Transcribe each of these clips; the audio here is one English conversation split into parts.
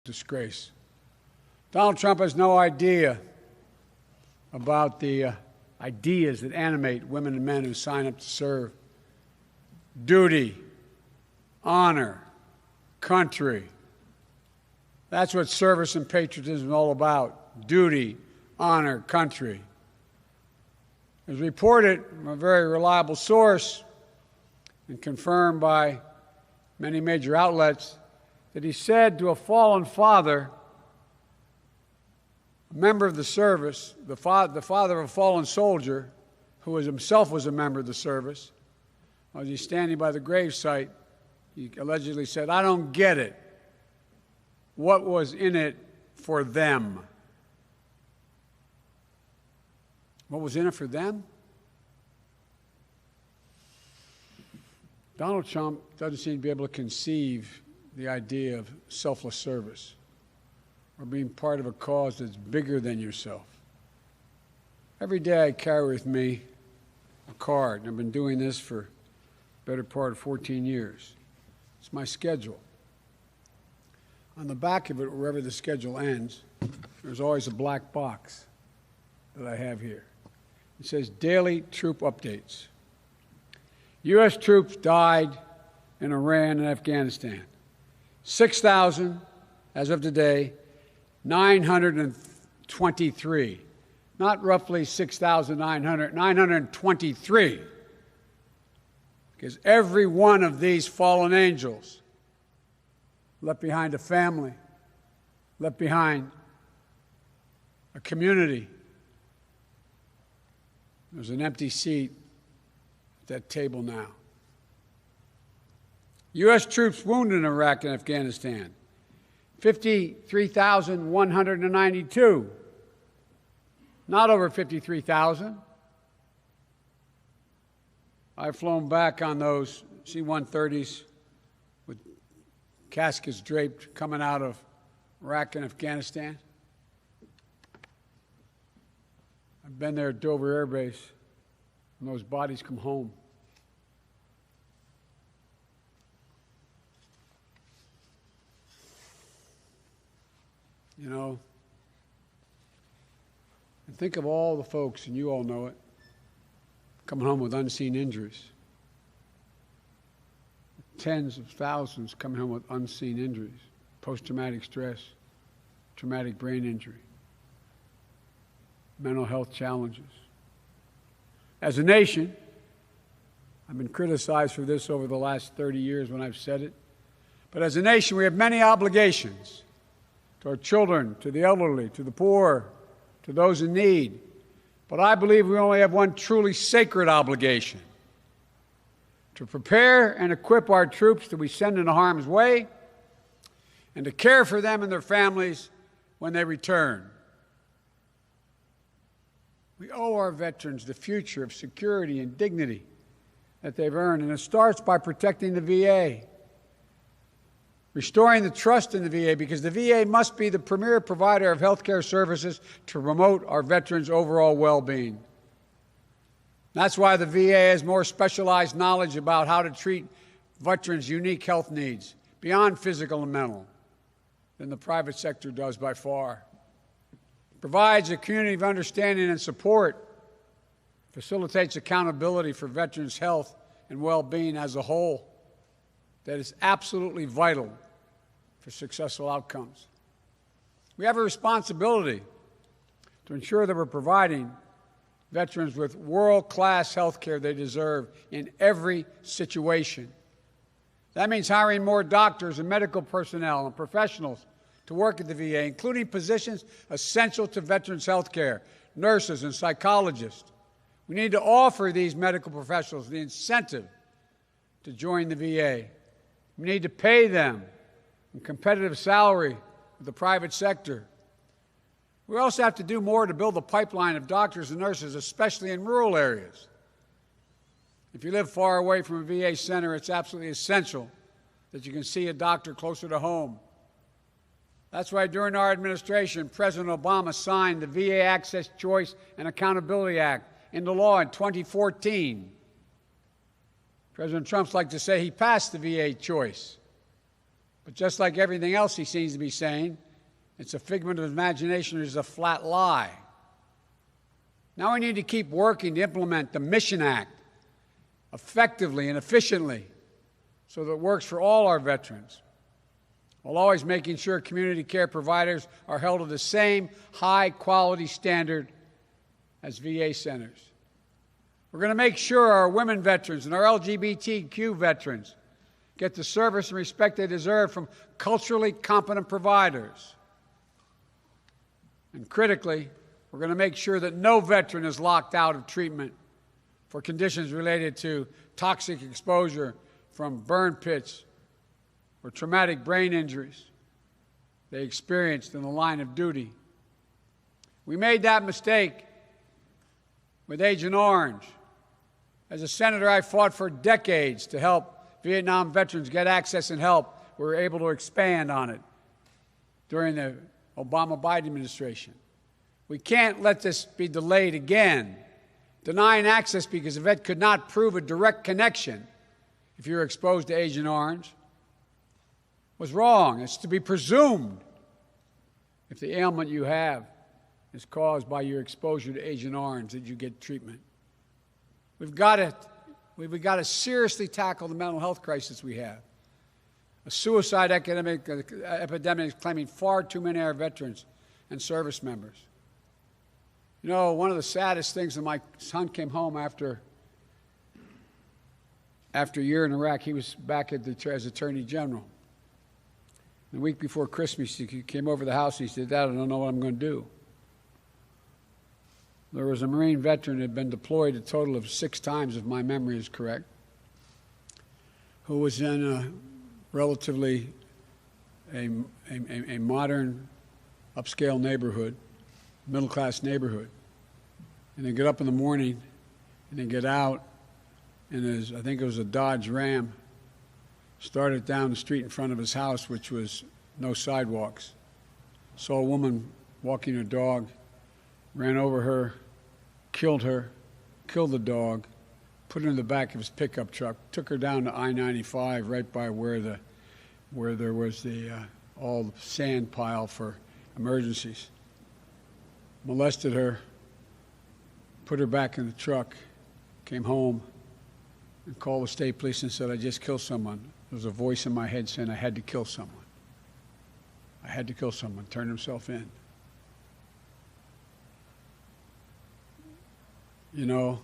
disgrace. Donald Trump has no idea about the ideas that animate women and men who sign up to serve. Duty, honor, country. That's what service and patriotism is all about. Duty, honor, country. As reported from a very reliable source and confirmed by many major outlets, that he said to a fallen father, a member of the service, the father of a fallen soldier, who himself was a member of the service, as he's standing by the gravesite, he allegedly said, "I don't get it. What was in it for them?" What was in it for them? Donald Trump doesn't seem to be able to conceive the idea of selfless service or being part of a cause that's bigger than yourself. Every day I carry with me a card, and I've been doing this for the better part of 14 years. It's my schedule. On the back of it, wherever the schedule ends, there's always a black box that I have here. It says Daily Troop Updates. U.S. troops died in Iran and Afghanistan. 6,000, as of today, 923. Not roughly 6,900, 923. Because every one of these fallen angels left behind a family, left behind a community. There's an empty seat at that table now. U.S. troops wounded in Iraq and Afghanistan, 53,192. Not over 53,000. I've flown back on those C-130s with caskets draped coming out of Iraq and Afghanistan. I've been there at Dover Air Base, and those bodies come home. You know, and think of all the folks, and you all know it, coming home with unseen injuries. Tens of thousands coming home with unseen injuries, post-traumatic stress, traumatic brain injury, mental health challenges. As a nation, I've been criticized for this over the last 30 years when I've said it, but as a nation we have many obligations to our children, to the elderly, to the poor, to those in need. But I believe we only have one truly sacred obligation: to prepare and equip our troops that we send into harm's way, and to care for them and their families when they return. We owe our veterans the future of security and dignity that they've earned, and it starts by protecting the VA, restoring the trust in the VA, because the VA must be the premier provider of health care services to promote our veterans' overall well-being. That's why the VA has more specialized knowledge about how to treat veterans' unique health needs, beyond physical and mental, than the private sector does by far. It provides a community of understanding and support, facilitates accountability for veterans' health and well-being as a whole. That is absolutely vital for successful outcomes. We have a responsibility to ensure that we're providing veterans with world-class health care they deserve in every situation. That means hiring more doctors and medical personnel and professionals to work at the VA, including positions essential to veterans' health care, nurses and psychologists. We need to offer these medical professionals the incentive to join the VA. We need to pay them a competitive salary with the private sector. We also have to do more to build a pipeline of doctors and nurses, especially in rural areas. If you live far away from a VA center, it's absolutely essential that you can see a doctor closer to home. That's why during our administration, President Obama signed the VA Access, Choice, and Accountability Act into law in 2014. President Trump's like to say he passed the VA choice. But just like everything else he seems to be saying, it's a figment of imagination or is a flat lie. Now we need to keep working to implement the Mission Act effectively and efficiently so that it works for all our veterans, while always making sure community care providers are held to the same high-quality standard as VA centers. We're going to make sure our women veterans and our LGBTQ veterans get the service and respect they deserve from culturally competent providers. And critically, we're going to make sure that no veteran is locked out of treatment for conditions related to toxic exposure from burn pits or traumatic brain injuries they experienced in the line of duty. We made that mistake with Agent Orange. As a senator, I fought for decades to help Vietnam veterans get access and help. We were able to expand on it during the Obama-Biden administration. We can't let this be delayed again. Denying access because a vet could not prove a direct connection if you were exposed to Agent Orange was wrong. It's to be presumed if the ailment you have is caused by your exposure to Agent Orange that you get treatment. We've got to seriously tackle the mental health crisis we have. A suicide epidemic is claiming far too many of our veterans and service members. You know, one of the saddest things when my son came home after a year in Iraq, he was back as Attorney General. The week before Christmas, he came over to the house and he said, "Dad, I don't know what I'm going to do." There was a Marine veteran who had been deployed a total of 6 times, if my memory is correct, who was in a relatively a modern, upscale neighborhood, middle-class neighborhood. And they get up in the morning and they get out and I think it was a Dodge Ram, started down the street in front of his house, which was no sidewalks. Saw a woman walking her dog, ran over her, killed the dog, put her in the back of his pickup truck, took her down to I-95 right by where there was all the sand pile for emergencies. Molested her, put her back in the truck, came home, and called the state police and said, "I just killed someone." There was a voice in my head saying, "I had to kill someone. I had to kill someone," turned himself in. You know,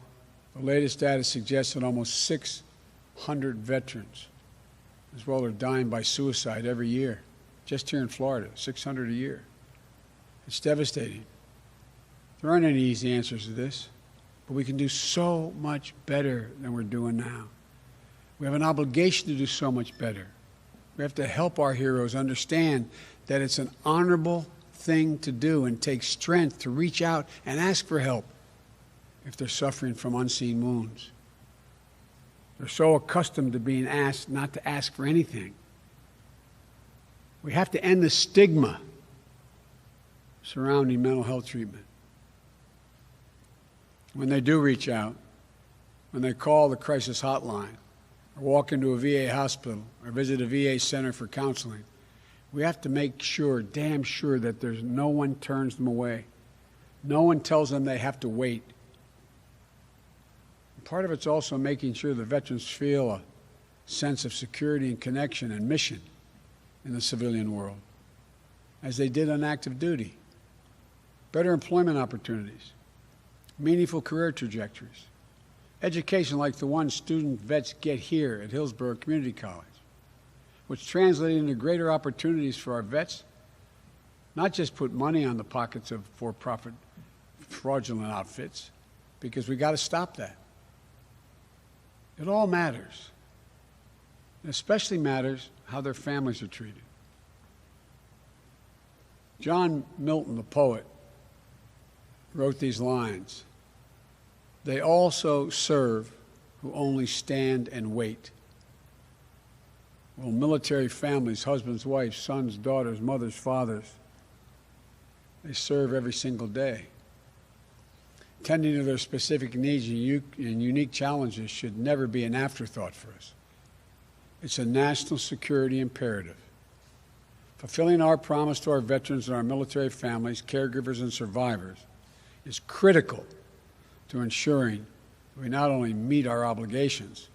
the latest data suggests that almost 600 veterans, as well, are dying by suicide every year. Just here in Florida, 600 a year. It's devastating. There aren't any easy answers to this, but we can do so much better than we're doing now. We have an obligation to do so much better. We have to help our heroes understand that it's an honorable thing to do and takes strength to reach out and ask for help if they're suffering from unseen wounds. They're so accustomed to being asked not to ask for anything. We have to end the stigma surrounding mental health treatment. When they do reach out, when they call the crisis hotline, or walk into a VA hospital, or visit a VA center for counseling, we have to make sure, damn sure, that there's no one turns them away. No one tells them they have to wait. Part of it's also making sure the veterans feel a sense of security and connection and mission in the civilian world, as they did on active duty. Better employment opportunities, meaningful career trajectories, education like the one student vets get here at Hillsborough Community College, which translated into greater opportunities for our vets, not just put money on the pockets of for-profit fraudulent outfits, because we got to stop that. It all matters. It especially matters how their families are treated. John Milton, the poet, wrote these lines: "They also serve who only stand and wait." Well, military families, husbands, wives, sons, daughters, mothers, fathers, they serve every single day. Tending to their specific needs and unique challenges should never be an afterthought for us. It's a national security imperative. Fulfilling our promise to our veterans and our military families, caregivers, and survivors is critical to ensuring that we not only meet our obligations,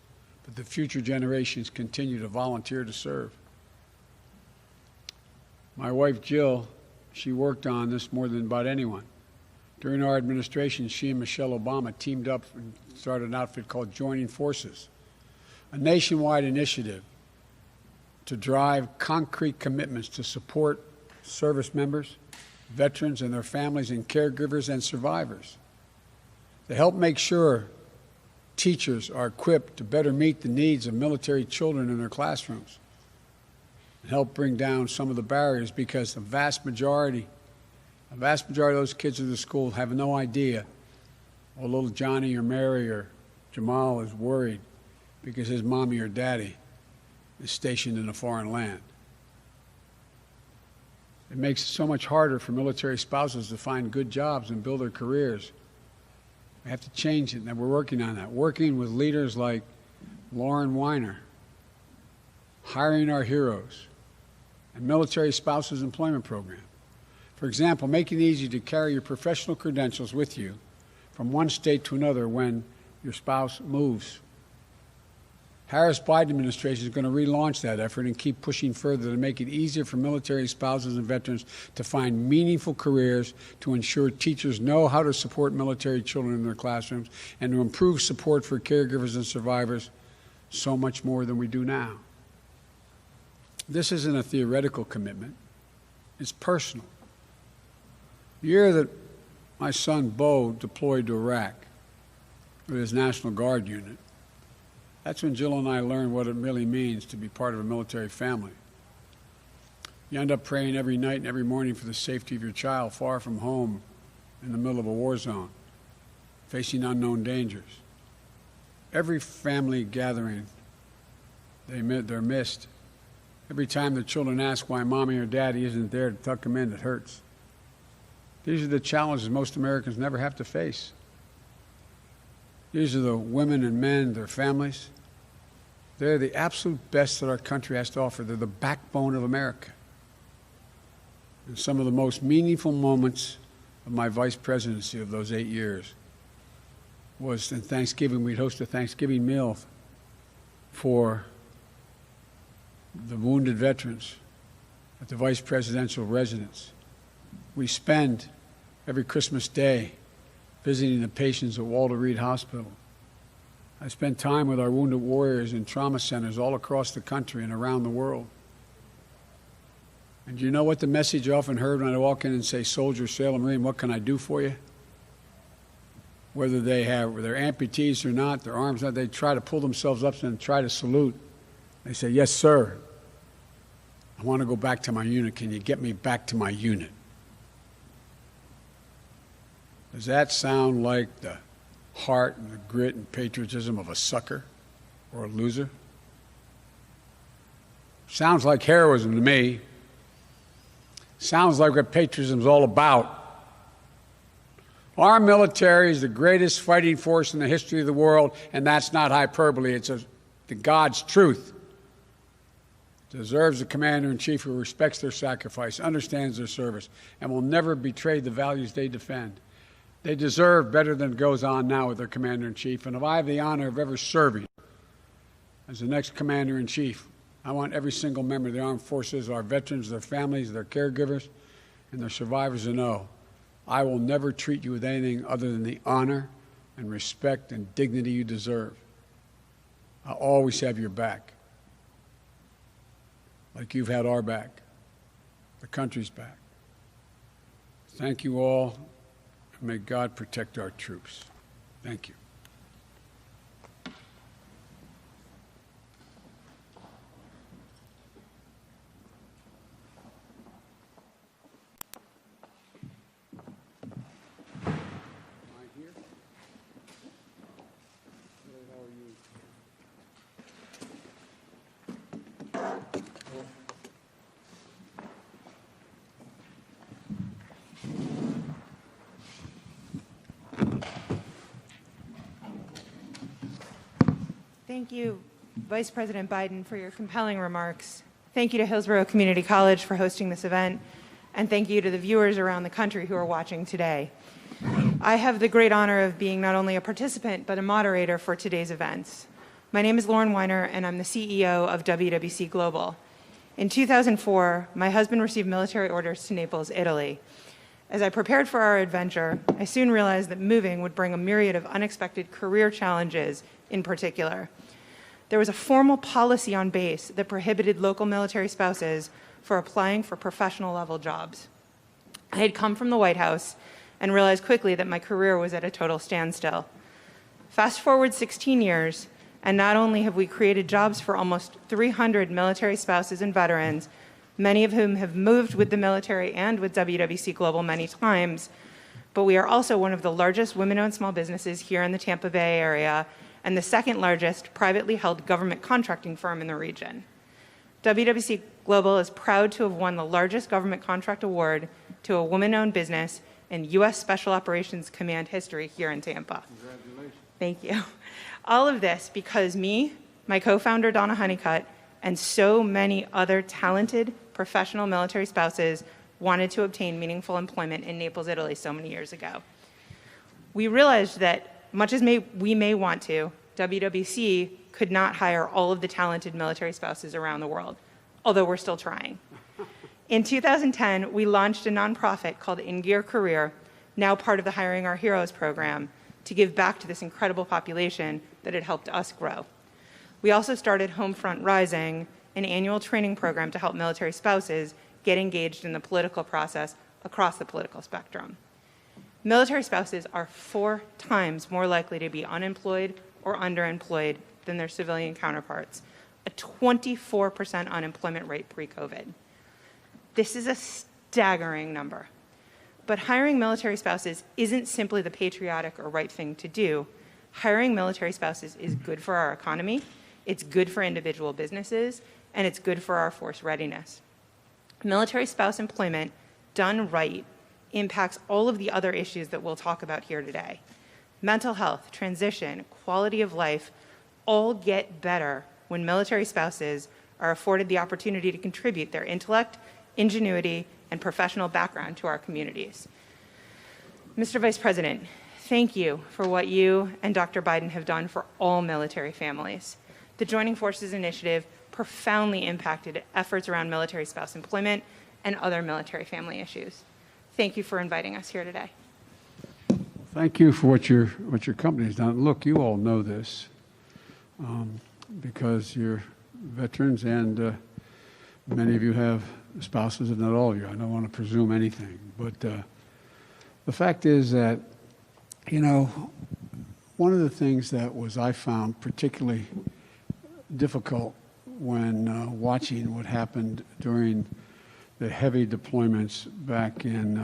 but that future generations continue to volunteer to serve. My wife, Jill, she worked on this more than about anyone. During our administration, she and Michelle Obama teamed up and started an outfit called Joining Forces, a nationwide initiative to drive concrete commitments to support service members, veterans and their families, and caregivers and survivors. To help make sure teachers are equipped to better meet the needs of military children in their classrooms and help bring down some of the barriers, because the vast majority of those kids in the school have no idea. Well, little Johnny or Mary or Jamal is worried because his mommy or daddy is stationed in a foreign land. It makes it so much harder for military spouses to find good jobs and build their careers. We have to change it, and we're working on that. Working with leaders like Lauren Weiner, Hiring Our Heroes, and Military Spouses Employment Program. For example, making it easy to carry your professional credentials with you from one state to another when your spouse moves. Harris-Biden administration is going to relaunch that effort and keep pushing further to make it easier for military spouses and veterans to find meaningful careers, to ensure teachers know how to support military children in their classrooms, and to improve support for caregivers and survivors so much more than we do now. This isn't a theoretical commitment. It's personal. The year that my son Bo deployed to Iraq with his National Guard unit, that's when Jill and I learned what it really means to be part of a military family. You end up praying every night and every morning for the safety of your child far from home in the middle of a war zone, facing unknown dangers. Every family gathering, they're missed. Every time the children ask why mommy or daddy isn't there to tuck them in, it hurts. These are the challenges most Americans never have to face. These are the women and men, their families. They're the absolute best that our country has to offer. They're the backbone of America. And some of the most meaningful moments of my vice presidency of those 8 years was in Thanksgiving. We'd host a Thanksgiving meal for the wounded veterans at the vice presidential residence. We spend every Christmas Day visiting the patients at Walter Reed Hospital. I spent time with our wounded warriors in trauma centers all across the country and around the world. And you know what the message I often heard when I walk in and say, "Soldier, sailor, Marine, what can I do for you?" Whether they're amputees or not, their arms not, they try to pull themselves up and try to salute. They say, "Yes, sir. I want to go back to my unit. Can you get me back to my unit?" Does that sound like the heart and the grit and patriotism of a sucker or a loser? Sounds like heroism to me. Sounds like what patriotism is all about. Our military is the greatest fighting force in the history of the world, and that's not hyperbole. It's the God's truth. It deserves a commander-in-chief who respects their sacrifice, understands their service, and will never betray the values they defend. They deserve better than goes on now with their commander-in-chief. And if I have the honor of ever serving as the next commander-in-chief, I want every single member of the armed forces, our veterans, their families, their caregivers, and their survivors to know I will never treat you with anything other than the honor and respect and dignity you deserve. I'll always have your back, like you've had our back, the country's back. Thank you all. May God protect our troops. Thank you. Thank you, Vice President Biden, for your compelling remarks. Thank you to Hillsborough Community College for hosting this event, and thank you to the viewers around the country who are watching today. I have the great honor of being not only a participant, but a moderator for today's events. My name is Lauren Weiner, and I'm the CEO of WWC Global. In 2004, my husband received military orders to Naples, Italy. As I prepared for our adventure, I soon realized that moving would bring a myriad of unexpected career challenges in particular. There was a formal policy on base that prohibited local military spouses from applying for professional level jobs. I had come from the White House and realized quickly that my career was at a total standstill. Fast forward 16 years, and not only have we created jobs for almost 300 military spouses and veterans, many of whom have moved with the military and with WWC Global many times, but we are also one of the largest women-owned small businesses here in the Tampa Bay area and the second largest privately held government contracting firm in the region. WWC Global is proud to have won the largest government contract award to a woman-owned business in U.S. Special Operations Command history here in Tampa. Congratulations. Thank you. All of this because me, my co-founder Donna Honeycutt, and so many other talented professional military spouses wanted to obtain meaningful employment in Naples, Italy so many years ago. We realized that much as we may want to, WWC could not hire all of the talented military spouses around the world, although we're still trying. In 2010, we launched a nonprofit called In Gear Career, now part of the Hiring Our Heroes program, to give back to this incredible population that had helped us grow. We also started Homefront Rising, an annual training program to help military spouses get engaged in the political process across the political spectrum. Military spouses are 4 times more likely to be unemployed or underemployed than their civilian counterparts, a 24% unemployment rate pre-COVID. This is a staggering number. But hiring military spouses isn't simply the patriotic or right thing to do. Hiring military spouses is good for our economy, it's good for individual businesses, and it's good for our force readiness. Military spouse employment, done right, impacts all of the other issues that we'll talk about here today. Mental health, transition, quality of life all get better when military spouses are afforded the opportunity to contribute their intellect, ingenuity, and professional background to our communities. Mr. Vice President, thank you for what you and Dr. Biden have done for all military families. The Joining Forces Initiative profoundly impacted efforts around military spouse employment and other military family issues. Thank you for inviting us here today. Thank you for what your company has done. Look, you all know this because you're veterans and many of you have spouses, if not all of you. I don't want to presume anything, but the fact is that, you know, one of the things that I found particularly difficult when watching what happened during the heavy deployments back in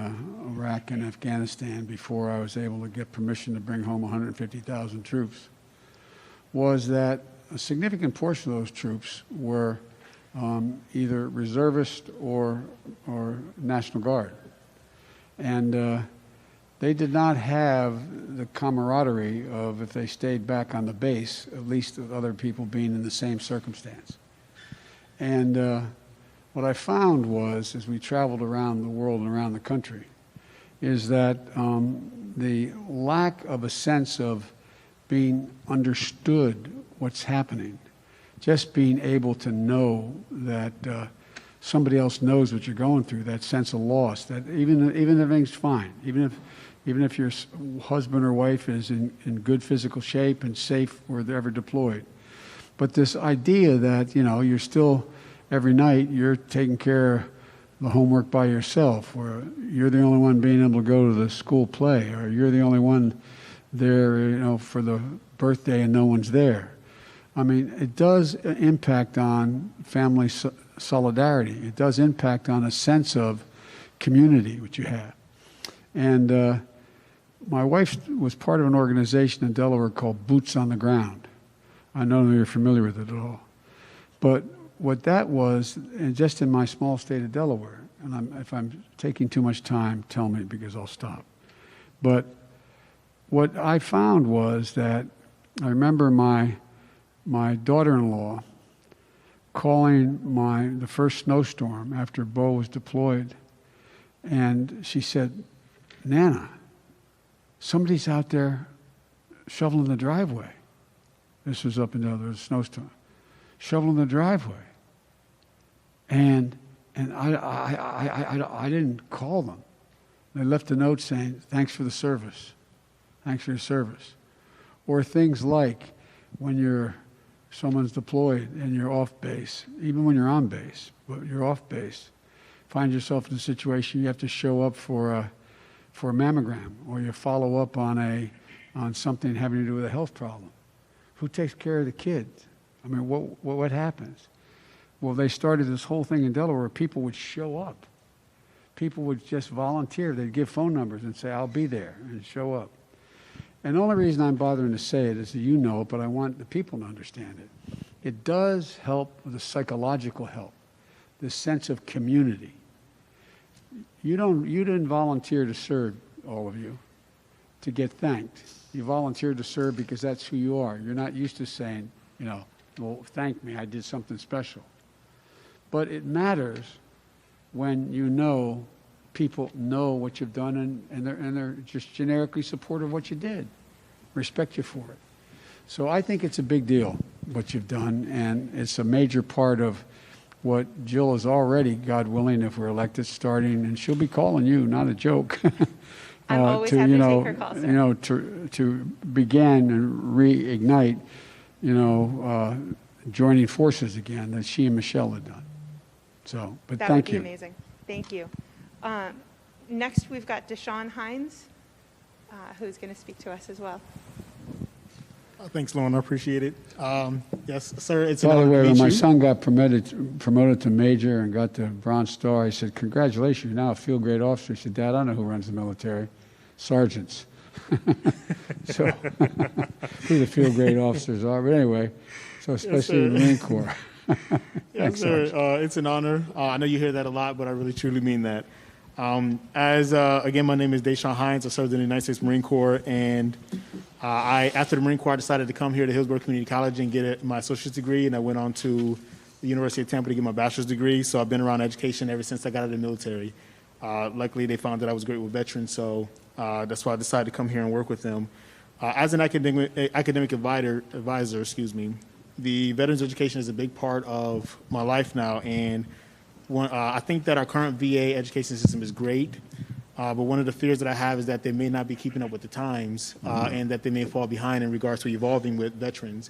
Iraq and Afghanistan before I was able to get permission to bring home 150,000 troops was that a significant portion of those troops were either reservist or National Guard. And they did not have the camaraderie of, if they stayed back on the base, at least of other people being in the same circumstance. And what I found was, as we traveled around the world and around the country, is that the lack of a sense of being understood what's happening, just being able to know that somebody else knows what you're going through, that sense of loss, that even if everything's fine, even if your husband or wife is in good physical shape and safe where they're ever deployed. But this idea that, you know, you're still, every night, you're taking care of the homework by yourself, or you're the only one being able to go to the school play, or you're the only one there, you know, for the birthday and no one's there. I mean, it does impact on family solidarity. It does impact on a sense of community, which you have. And my wife was part of an organization in Delaware called Boots on the Ground. I don't know if you're familiar with it at all. But what that was, and just in my small state of Delaware, and if I'm taking too much time, tell me because I'll stop. But what I found was that I remember my daughter-in-law calling the first snowstorm after Bo was deployed, and she said, "Nana, somebody's out there shoveling the driveway." This was up until there was a snowstorm. Shoveling the driveway. And I didn't call them. They left a note saying, "Thanks for the service. Thanks for your service." Or things like when someone's deployed and you're off base, even when you're on base, but you're off base, find yourself in a situation you have to show up for a mammogram, or you follow up on something having to do with a health problem. Who takes care of the kids? I mean, what happens? Well, they started this whole thing in Delaware where people would show up. People would just volunteer. They'd give phone numbers and say, "I'll be there," and show up. And the only reason I'm bothering to say it is that you know it, but I want the people to understand it. It does help with the psychological help, this sense of community. You didn't volunteer to serve, all of you, to get thanked. You volunteered to serve because that's who you are. You're not used to saying, "Well, thank me, I did something special." But it matters when people know what you've done, and they're just generically supportive of what you did, respect you for it. So I think it's a big deal what you've done, and it's a major part of what Jill is already, God willing, if we're elected, starting, and she'll be calling you, not a joke. I'm always happy to take her calls, sir. To begin and reignite, joining forces again that she and Michelle had done. So, but that thank would you. be amazing. Thank you. Next, we've got Deshaun Hines, who's going to speak to us as well. Thanks, Lauren. I appreciate it. Yes, sir. It's an By the honor way, to when meet my you. son got promoted to major and got the Bronze Star, I said, "Congratulations, you're now a field grade officer." He said, "Dad, I don't know who runs the military. Sergeants." So, who the field grade officers are. But anyway, so especially the Marine Corps. Yes, sir. It's an honor. I know you hear that a lot, but I really truly mean that. Again, my name is Deshaun Hines. I served in the United States Marine Corps, and after the Marine Corps, I decided to come here to Hillsborough Community College and get my associate's degree, and I went on to the University of Tampa to get my bachelor's degree. So I've been around education ever since I got out of the military. Luckily, they found that I was great with veterans, so that's why I decided to come here and work with them. As an academic advisor, the veterans education is a big part of my life now, and I think that our current VA education system is great, but one of the fears that I have is that they may not be keeping up with the times, and that they may fall behind in regards to evolving with veterans.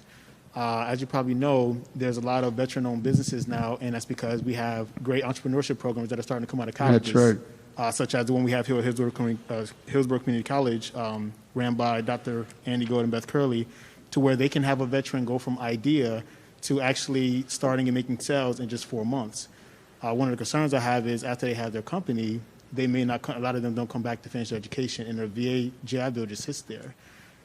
As you probably know, there's a lot of veteran-owned businesses now, and that's because we have great entrepreneurship programs that are starting to come out of colleges. That's right. Such as the one we have here at Hillsborough Community College, ran by Dr. Andy Gold and Beth Curley, to where they can have a veteran go from idea to actually starting and making sales in just 4 months. One of the concerns I have is after they have their company, they may not, a lot of them don't come back to finish their education, and their VA GI Bill just sits there.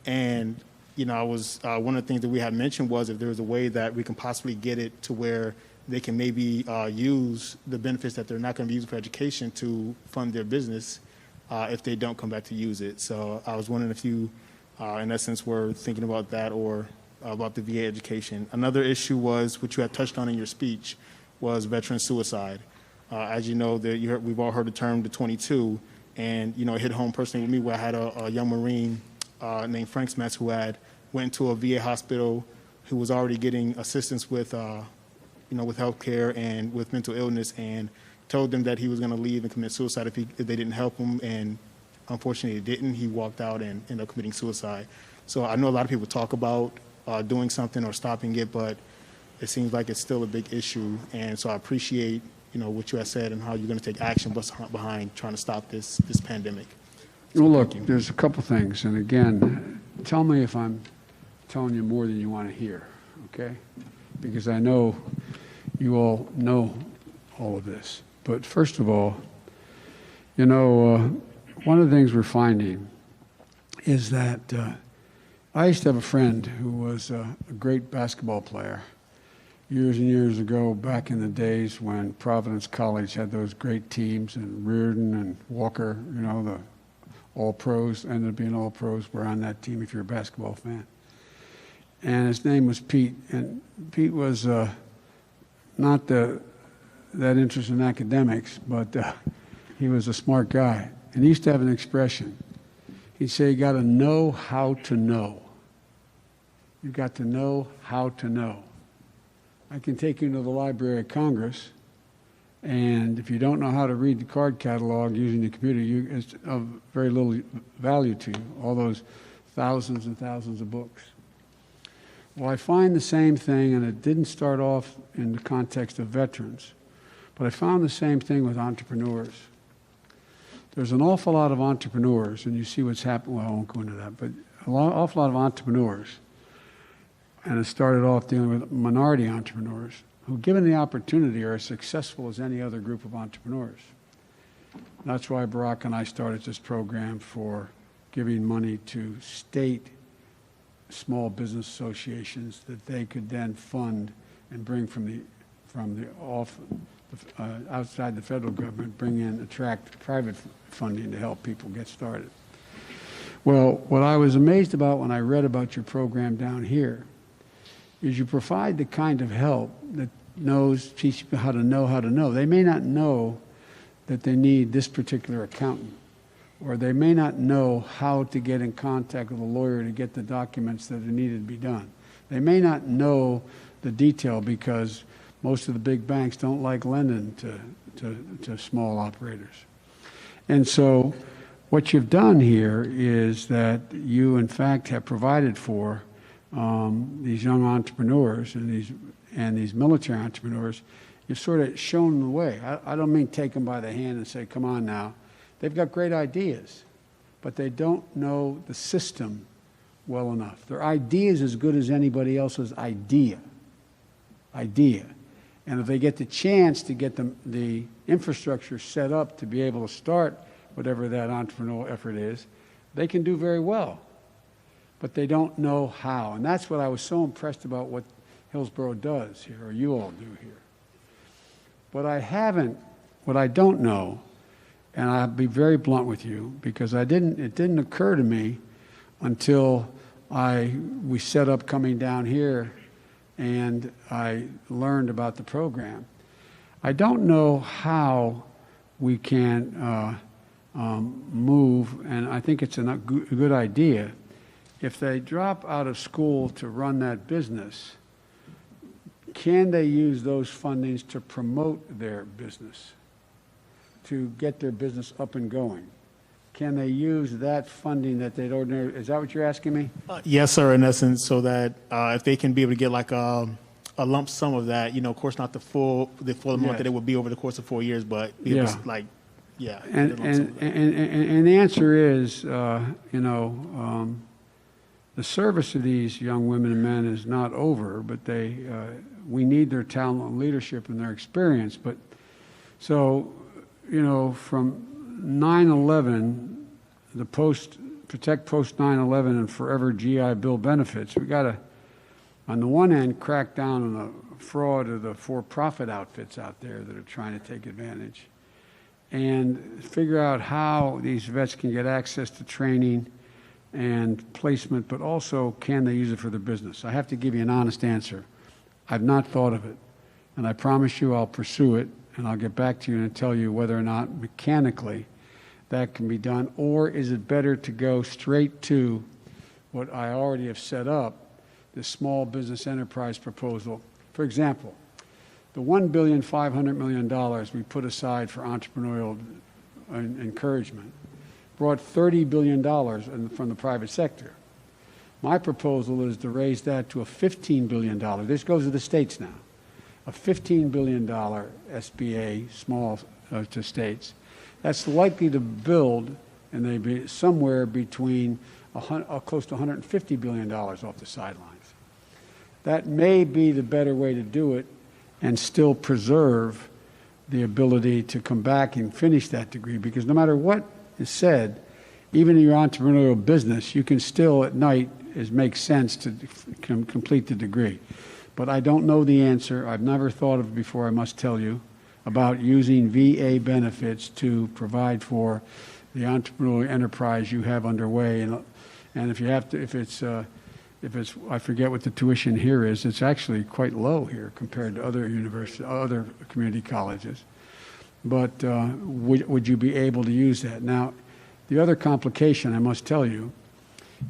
And, one of the things that we had mentioned was if there was a way that we can possibly get it to where they can maybe use the benefits that they're not going to be using for education to fund their business if they don't come back to use it. So I was wondering if you, in essence, were thinking about that or about the VA education. Another issue was, which you had touched on in your speech, was veteran suicide. As you know, we've all heard the term the 22, and it hit home personally with me where I had a young Marine named Frank Smets who went to a VA hospital who was already getting assistance with with health care and with mental illness, and told them that he was going to leave and commit suicide if they didn't help him, and unfortunately he didn't. He walked out and ended up committing suicide. So I know a lot of people talk about doing something or stopping it, but it seems like it's still a big issue, and so I appreciate what you have said and how you're going to take action behind trying to stop this pandemic. Well, look, there's a couple things, and again, tell me if I'm telling you more than you want to hear, okay? Because I know you all know all of this. But first of all, one of the things we're finding is that I used to have a friend who was a great basketball player years and years ago, back in the days when Providence College had those great teams, and Reardon and Walker, the all-pros, ended up being all-pros, were on that team if you're a basketball fan. And his name was Pete, and Pete was not that interested in academics, but he was a smart guy. And he used to have an expression. He'd say, you got to know how to know. You've got to know how to know. I can take you to the Library of Congress, and if you don't know how to read the card catalog using the computer, it's of very little value to you, all those thousands and thousands of books. Well, I find the same thing, and it didn't start off in the context of veterans, but I found the same thing with entrepreneurs. There's an awful lot of entrepreneurs, and you see what's happened. Well, I won't go into that, but awful lot of entrepreneurs, and it started off dealing with minority entrepreneurs who, given the opportunity, are as successful as any other group of entrepreneurs. That's why Barack and I started this program for giving money to state small business associations that they could then fund and bring outside the federal government, attract private funding to help people get started. Well, what I was amazed about when I read about your program down here is you provide the kind of help that teach people how to know. They may not know that they need this particular accountant, or they may not know how to get in contact with a lawyer to get the documents that are needed to be done. They may not know the detail because most of the big banks don't like lending to small operators. And so what you've done here is that you, in fact, have provided for these young entrepreneurs and these military entrepreneurs. You've sort of shown them the way. I don't mean take them by the hand and say, come on now. They've got great ideas, but they don't know the system well enough. Their idea is as good as anybody else's idea. And if they get the chance to get the infrastructure set up to be able to start whatever that entrepreneurial effort is, they can do very well. But they don't know how. And that's what I was so impressed about what Hillsborough does here, or you all do here. What I don't know, and I'll be very blunt with you, because it didn't occur to me until we set up coming down here and I learned about the program. I don't know how we can move, and I think it's a good idea. If they drop out of school to run that business, can they use those fundings to promote their business, to get their business up and going? Can they use that funding that they'd ordinarily, is that what you're asking me? Yes, sir, in essence, so that if they can be able to get like a lump sum of that, of course, not the full amount that it would be over the course of 4 years, but be able to, And the answer is, the service of these young women and men is not over, but we need their talent and leadership and their experience. But so, from 9/11, the Protect Post 9/11 and Forever GI Bill benefits, we got to, on the one hand, crack down on the fraud of the for-profit outfits out there that are trying to take advantage, and figure out how these vets can get access to training and placement, but also can they use it for their business? I have to give you an honest answer. I've not thought of it, and I promise you I'll pursue it, and I'll get back to you and tell you whether or not mechanically that can be done, or is it better to go straight to what I already have set up, the small business enterprise proposal. For example, the $1.5 billion we put aside for entrepreneurial encouragement brought $30 billion from the private sector. My proposal is to raise that to a $15 billion. This goes to the states now. A $15 billion SBA, small to states. That's likely to build, and they be somewhere between close to $150 billion off the sidelines. That may be the better way to do it and still preserve the ability to come back and finish that degree, because no matter what is said, even in your entrepreneurial business, you can still at night make sense to complete the degree. But I don't know the answer. I've never thought of it before, I must tell you, about using VA benefits to provide for the entrepreneurial enterprise you have underway. And if you have to, if it's if it's, I forget what the tuition here is, it's actually quite low here compared to other university, other community colleges. But would you be able to use that? Now, the other complication, I must tell you,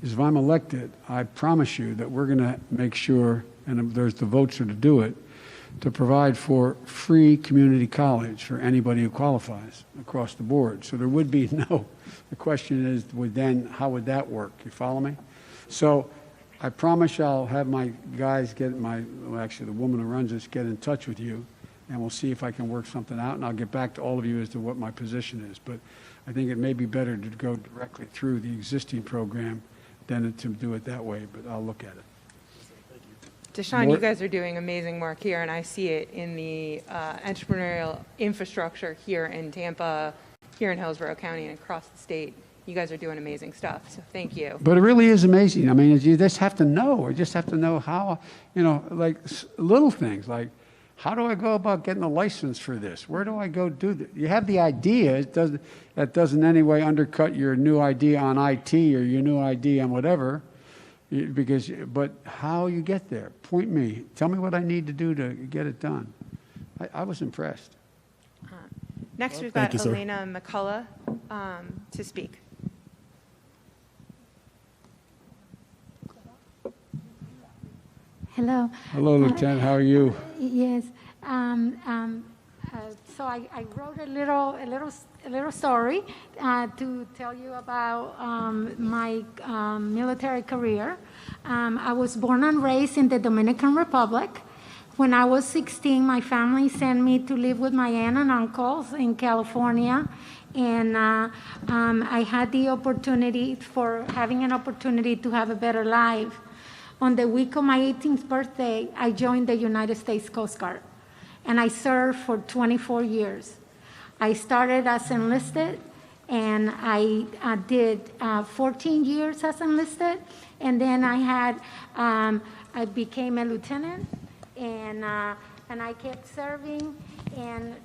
is if I'm elected, I promise you that we're going to make sure, and there's the votes are to do it, to provide for free community college for anybody who qualifies across the board. So there would be no, the question is, how would that work? You follow me? So I promise I'll have my guys actually the woman who runs this, get in touch with you, and we'll see if I can work something out, and I'll get back to all of you as to what my position is. But I think it may be better to go directly through the existing program than to do it that way, but I'll look at it. Deshaun, you guys are doing amazing work here, and I see it in the entrepreneurial infrastructure here in Tampa, here in Hillsborough County, and across the state. You guys are doing amazing stuff, so thank you. But it really is amazing. I mean, you just have to know, or just have to know how, like little things, like how do I go about getting a license for this? Where do I go do this? You have the idea. That doesn't in any way undercut your new idea on IT or your new idea on whatever. But how you get there? Point me. Tell me what I need to do to get it done. I was impressed. Next, we've got Elena McCullough to speak. Hello. Hello, Lieutenant. How are you? Yes. So I wrote a little story to tell you about my military career. I was born and raised in the Dominican Republic. When I was 16, my family sent me to live with my aunt and uncles in California, and I had the opportunity to have a better life. On the week of my 18th birthday, I joined the United States Coast Guard, and I served for 24 years. I started as enlisted, and I did 14 years as enlisted, and then I became a lieutenant, and I kept serving in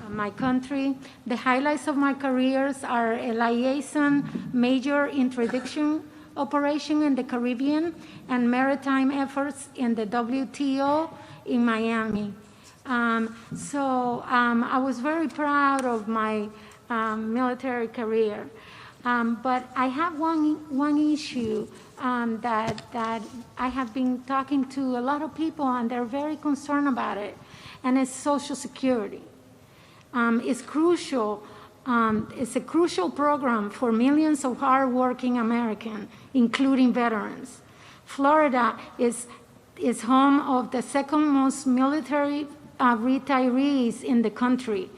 my country. The highlights of my careers are a liaison major interdiction operation in the Caribbean and maritime efforts in the WTO in Miami. I was very proud of my military career. But I have one issue that I have been talking to a lot of people, and they're very concerned about it, and it's Social Security. It's crucial. It's a crucial program for millions of hardworking Americans, including veterans. Florida is home of the second most military retirees in the country.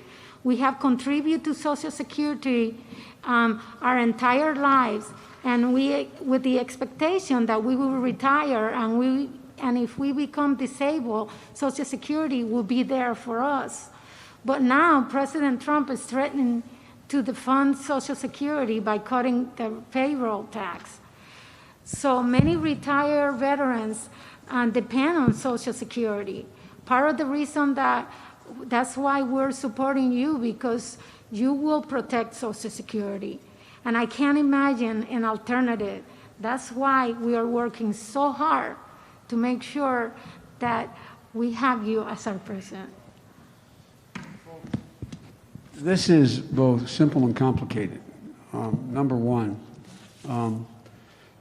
We have contributed to Social Security our entire lives, and with the expectation that we will retire, and if we become disabled, Social Security will be there for us. But now President Trump is threatening to defund Social Security by cutting the payroll tax. So many retired veterans depend on Social Security. Part of the reason that's why we're supporting you, because you will protect Social Security. And I can't imagine an alternative. That's why we are working so hard to make sure that we have you as our president. This is both simple and complicated. Number one,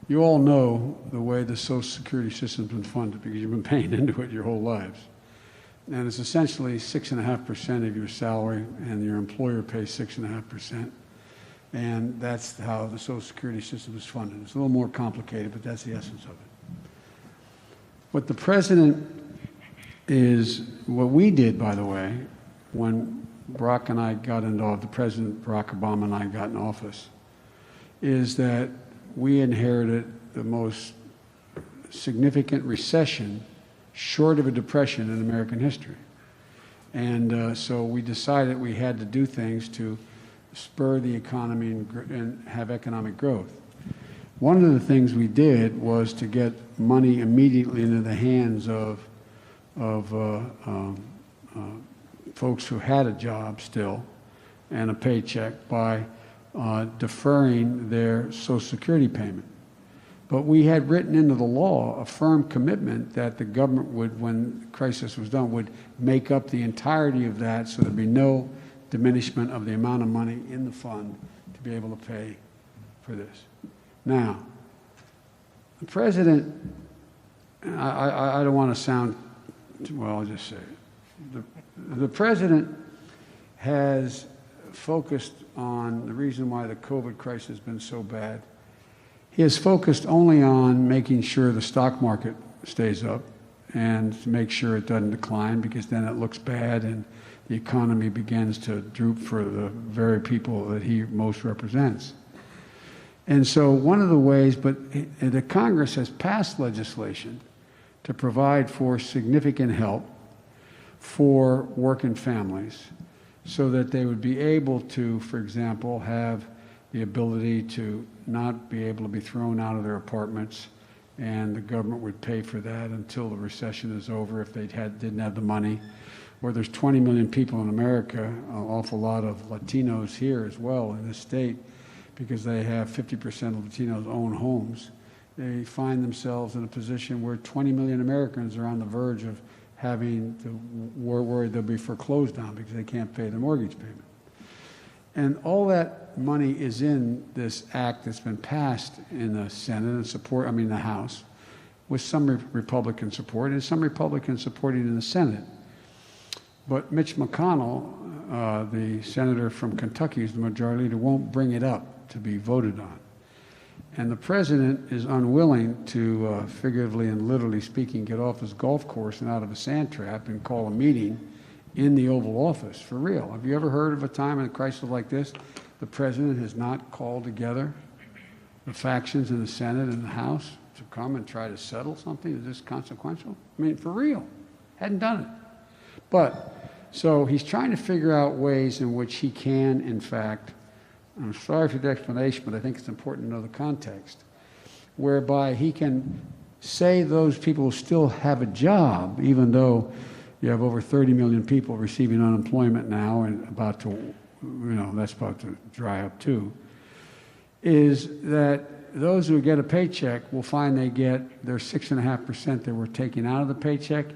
you all know the way the Social Security system's been funded because you've been paying into it your whole lives. And it's essentially 6.5% of your salary, and your employer pays 6.5%. And that's how the Social Security system is funded. It's a little more complicated, but that's the essence of it. What the president what we did, by the way, when Barack and I got into office, the President Barack Obama and I got in office, is that we inherited the most significant recession short of a depression in American history. And so we decided we had to do things to spur the economy and have economic growth. One of the things we did was to get money immediately into the hands of folks who had a job still and a paycheck by deferring their Social Security payment. But we had written into the law a firm commitment that the government would, when the crisis was done, would make up the entirety of that so there'd be no diminishment of the amount of money in the fund to be able to pay for this. Now, the president, I don't want to sound, well, I'll just say it. The president has focused on the reason why the COVID crisis has been so bad. He has focused only on making sure the stock market stays up and to make sure it doesn't decline, because then it looks bad and the economy begins to droop for the very people that he most represents. And so one of the ways, but the Congress has passed legislation to provide for significant help for working families so that they would be able to, for example, have the ability to not be able to be thrown out of their apartments, and the government would pay for that until the recession is over if they didn't have the money. Or there's 20 million people in America, an awful lot of Latinos here as well in this state, because they have 50% of Latinos own homes. They find themselves in a position where 20 million Americans are on the verge of having to worried they'll be foreclosed on because they can't pay their mortgage payment. And all that money is in this act that's been passed in the Senate and the House, with some Republican support and some Republicans supporting in the Senate. But Mitch McConnell, the senator from Kentucky, who's the majority leader, won't bring it up to be voted on. And the president is unwilling to, figuratively and literally speaking, get off his golf course and out of a sand trap and call a meeting in the Oval Office, for real. Have you ever heard of a time in a crisis like this the president has not called together the factions in the Senate and the House to come and try to settle something that's this consequential? I mean, for real. Hadn't done it. But, so he's trying to figure out ways in which he can, in fact, I'm sorry for the explanation, but I think it's important to know the context, whereby he can say those people still have a job, even though you have over 30 million people receiving unemployment now and about to, that's about to dry up too, is that those who get a paycheck will find they get their 6.5% they were taking out of the paycheck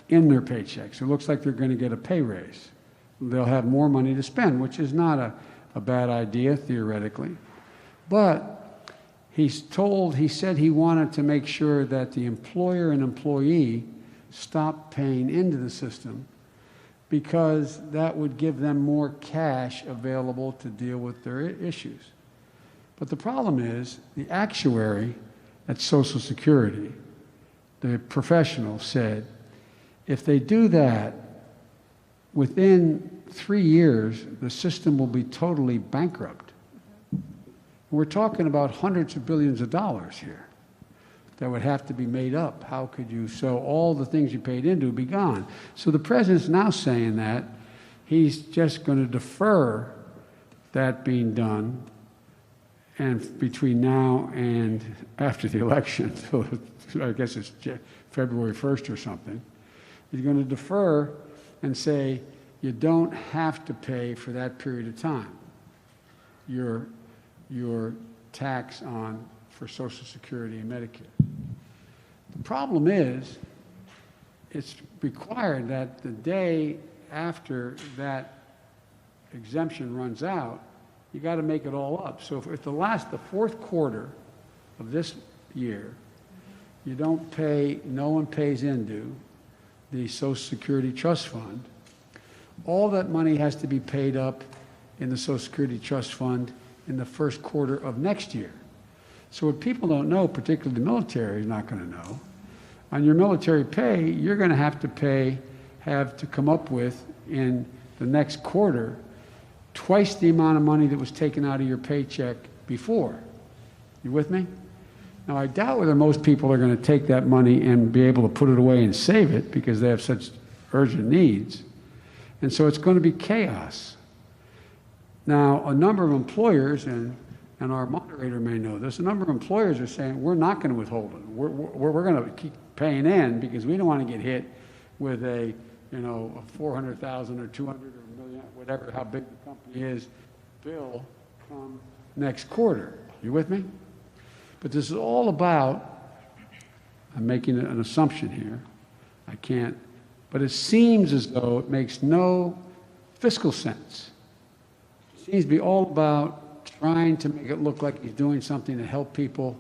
in their paycheck. So it looks like they're going to get a pay raise. They'll have more money to spend, which is not a bad idea theoretically. But he said he wanted to make sure that the employer and employee stopped paying into the system, because that would give them more cash available to deal with their issues. But the problem is the actuary at Social Security, the professional, said if they do that, within 3 years, the system will be totally bankrupt. We're talking about hundreds of billions of dollars here that would have to be made up. How could you, so all the things you paid into would be gone. So the president's now saying that he's just going to defer that being done, and between now and after the election, so I guess it's February 1st or something, he's going to defer and say, you don't have to pay for that period of time your tax for Social Security and Medicare. The problem is, it's required that the day after that exemption runs out, you got to make it all up. So if the fourth quarter of this year, you don't pay, no one pays into the Social Security Trust Fund, all that money has to be paid up in the Social Security Trust Fund in the first quarter of next year. So what people don't know, particularly the military is not going to know, on your military pay, you're going to have to come up with in the next quarter twice the amount of money that was taken out of your paycheck before. You with me? Now, I doubt whether most people are going to take that money and be able to put it away and save it because they have such urgent needs. And so it's going to be chaos. Now, a number of employers, and our moderator may know this, a number of employers are saying, we're not going to withhold it. We're going to keep paying in because we don't want to get hit with a 400,000 or 200 or a million, whatever, how big the company is, bill come next quarter. You with me? But this is all about, I'm making an assumption here, I can't, but it seems as though it makes no fiscal sense. It seems to be all about trying to make it look like he's doing something to help people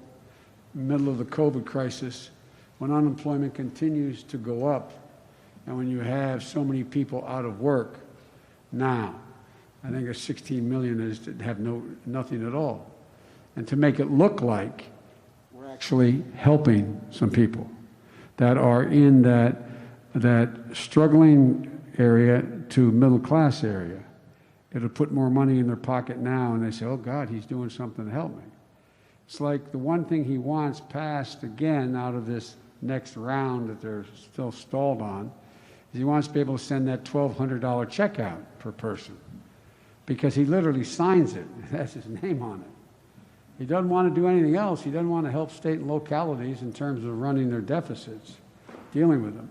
in the middle of the COVID crisis when unemployment continues to go up and when you have so many people out of work now. I think it's 16 million is to have nothing at all. And to make it look like we're actually helping some people that are in that struggling area to middle class area. It'll put more money in their pocket now, and they say, oh God, he's doing something to help me. It's like the one thing he wants passed again out of this next round that they're still stalled on is he wants to be able to send that $1,200 check out per person because he literally signs it. That's his name on it. He doesn't want to do anything else. He doesn't want to help state and localities in terms of running their deficits, dealing with them.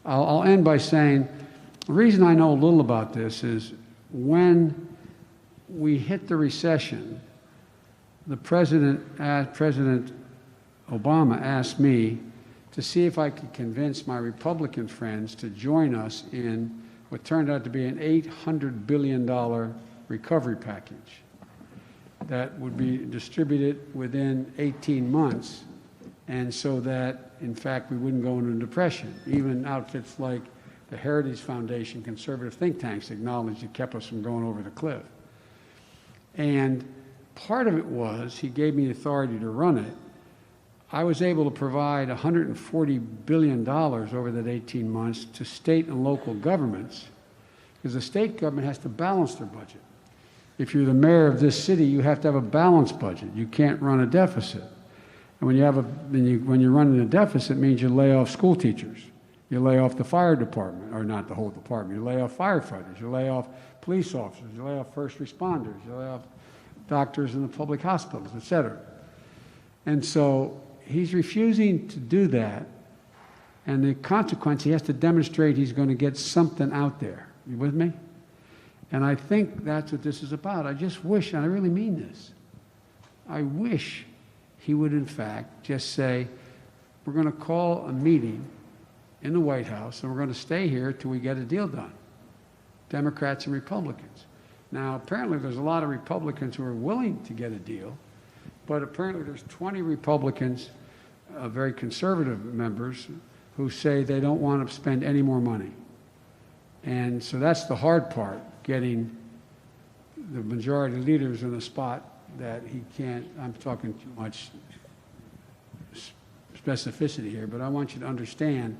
I'll end by saying the reason I know a little about this is when we hit the recession, President Obama asked me to see if I could convince my Republican friends to join us in what turned out to be an $800 billion recovery package that would be distributed within 18 months, and so that, in fact, we wouldn't go into a depression. Even outfits like the Heritage Foundation, conservative think tanks, acknowledged it kept us from going over the cliff. And part of it was he gave me the authority to run it. I was able to provide $140 billion over that 18 months to state and local governments, because the state government has to balance their budget. If you're the mayor of this city, you have to have a balanced budget. You can't run a deficit. And when you're running a deficit, it means you lay off school teachers. You lay off the fire department, or not the whole department. You lay off firefighters. You lay off police officers. You lay off first responders. You lay off doctors in the public hospitals, et cetera. And so he's refusing to do that. And the consequence, he has to demonstrate he's going to get something out there. You with me? And I think that's what this is about. I just wish, and I really mean this, I wish he would, in fact, just say, we're going to call a meeting in the White House, and we're going to stay here till we get a deal done, Democrats and Republicans. Now, apparently there's a lot of Republicans who are willing to get a deal, but apparently there's 20 Republicans, very conservative members, who say they don't want to spend any more money. And so that's the hard part, getting the majority leaders in a spot that he can't. I'm talking too much specificity here, but I want you to understand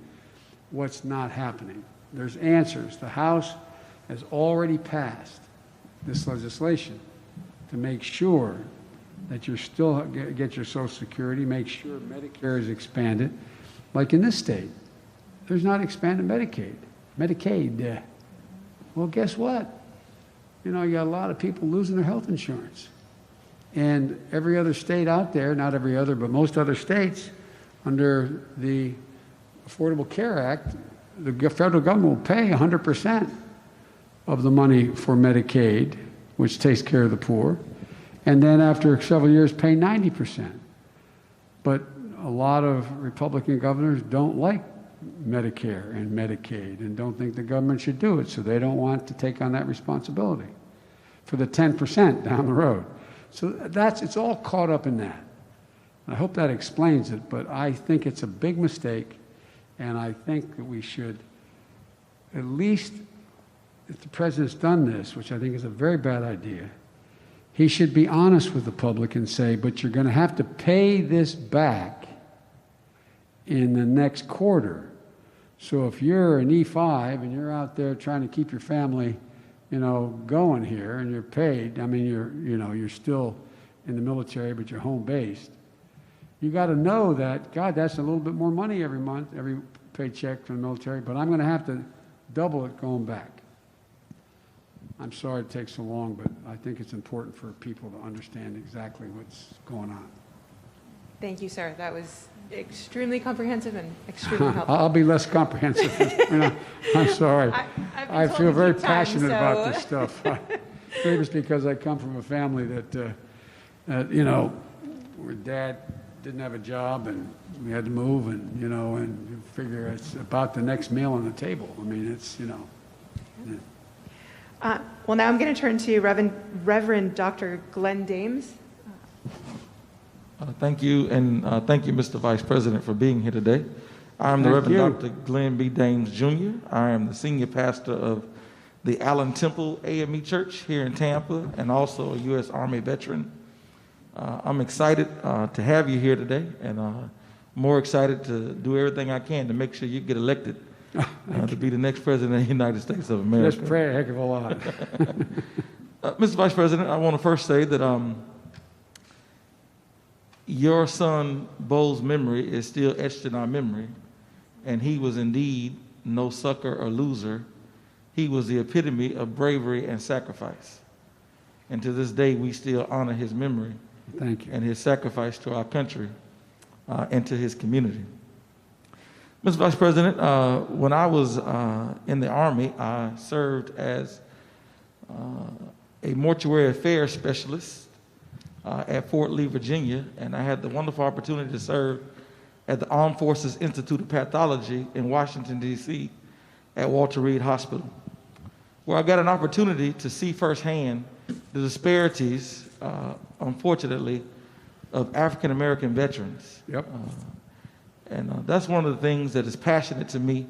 what's not happening. There's answers. The House has already passed this legislation to make sure that you still get your Social Security, make sure Medicare is expanded. Like in this state, there's not expanded Medicaid. Well, guess what? You know, you got a lot of people losing their health insurance. And every other state out there, not every other, but most other states, under the Affordable Care Act, the federal government will pay 100% of the money for Medicaid, which takes care of the poor, and then after several years pay 90%. But a lot of Republican governors don't like Medicare and Medicaid and don't think the government should do it, so they don't want to take on that responsibility for the 10% down the road. So it's all caught up in that. I hope that explains it, but I think it's a big mistake, and I think that we should, at least if the president's done this, which I think is a very bad idea, he should be honest with the public and say, but you're going to have to pay this back in the next quarter. So if you're an E5 and you're out there trying to keep your family, you know, going here, and you're paid, I mean, you're still in the military, but you're home based, you got to know that, God, that's a little bit more money every month, every paycheck from the military, but I'm going to have to double it going back. I'm sorry it takes so long, but I think it's important for people to understand exactly what's going on. Thank you, sir. That was extremely comprehensive and extremely helpful. I'll be less comprehensive. I'm sorry. I feel very passionate about this stuff. Maybe it's because I come from a family that, where Dad didn't have a job and we had to move, and you know, and you figure it's about the next meal on the table. I mean, it's, you know. Yeah. Well, now I'm going to turn to Reverend Dr. Glenn Dames. Thank you, and thank you, Mr. Vice President, for being here today. I'm the Reverend Dr. Glenn B. Dames, Jr. I am the senior pastor of the Allen Temple AME Church here in Tampa, and also a U.S. Army veteran. I'm excited to have you here today, and more excited to do everything I can to make sure you get elected to be the next president of the United States of America. Just pray a heck of a lot. Mr. Vice President, I want to first say that your son, Bo's memory is still etched in our memory, and he was indeed no sucker or loser. He was the epitome of bravery and sacrifice. And to this day, we still honor his memory. Thank you. And his sacrifice to our country and to his community. Mr. Vice President, when I was in the Army, I served as a mortuary affairs specialist at Fort Lee, Virginia, and I had the wonderful opportunity to serve at the Armed Forces Institute of Pathology in Washington, D.C. at Walter Reed Hospital, where I got an opportunity to see firsthand the disparities, unfortunately, of African American veterans. Yep. That's one of the things that is passionate to me,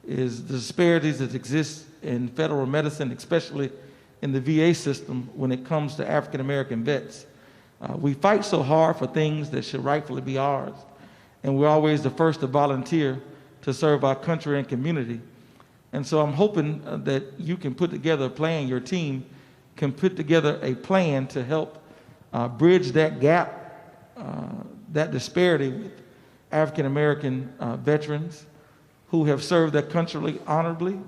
is the disparities that exist in federal medicine, especially in the VA system when it comes to African American vets. We fight so hard for things that should rightfully be ours, and we're always the first to volunteer to serve our country and community. And so I'm hoping that you can put together a plan, your team can put together a plan to help bridge that gap, that disparity with African American veterans who have served their country honorably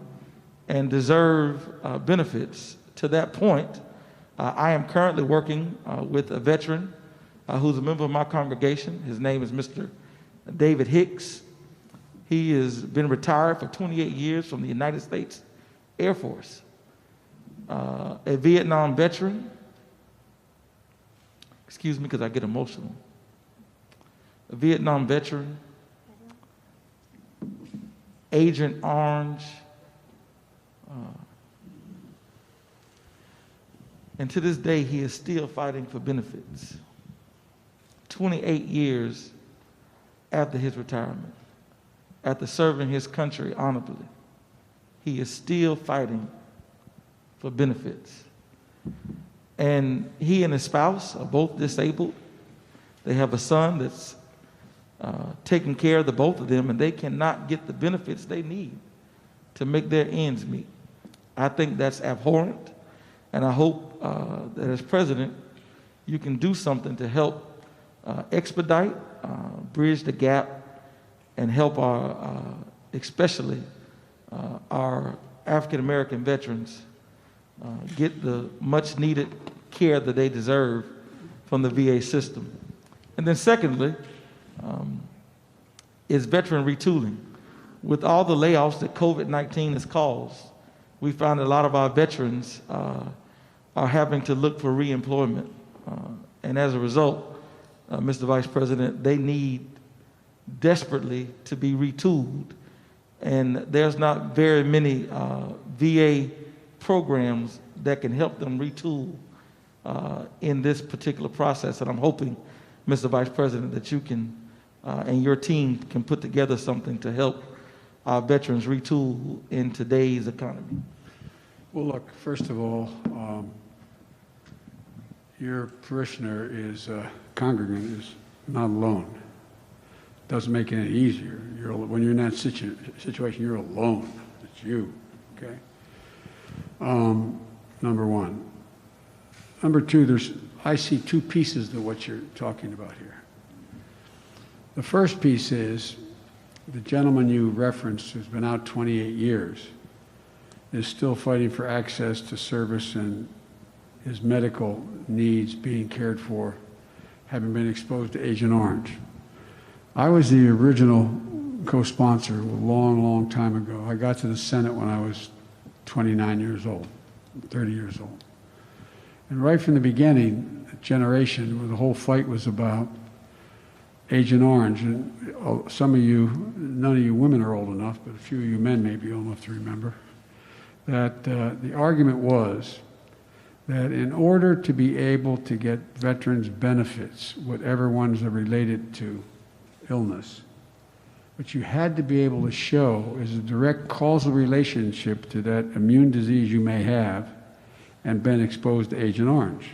and deserve benefits. To that point, I am currently working with a veteran who's a member of my congregation. His name is Mr. David Hicks. He has been retired for 28 years from the United States Air Force, a Vietnam veteran. Excuse me, because I get emotional. A Vietnam veteran, Agent Orange, and to this day, he is still fighting for benefits. 28 years after his retirement, after serving his country honorably, he is still fighting for benefits. And he and his spouse are both disabled. They have a son that's taking care of the both of them, and they cannot get the benefits they need to make their ends meet. I think that's abhorrent, and I hope that as president, you can do something to help expedite, bridge the gap, and help our, especially our African American veterans get the much needed care that they deserve from the VA system. And then secondly, is veteran retooling. With all the layoffs that COVID-19 has caused, we found a lot of our veterans are having to look for reemployment. And as a result, Mr. Vice President, they need desperately to be retooled. And there's not very many VA programs that can help them retool in this particular process. And I'm hoping, Mr. Vice President, that you can and your team can put together something to help our veterans retool in today's economy. Well, look, first of all, your parishioner is, congregant is not alone. Doesn't make it any easier. When you're in that situation, you're alone. It's you, okay? Number one. Number two, I see two pieces to what you're talking about here. The first piece is the gentleman you referenced, who's been out 28 years, is still fighting for access to service and his medical needs being cared for, having been exposed to Agent Orange. I was the original co-sponsor a long, long time ago. I got to the Senate when I was 29 years old, 30 years old. And right from the beginning, a generation where the whole fight was about Agent Orange. And some of you, none of you women are old enough, but a few of you men may be old enough to remember, that the argument was that in order to be able to get veterans benefits, whatever ones are related to illness, what you had to be able to show is a direct causal relationship to that immune disease you may have and been exposed to Agent Orange,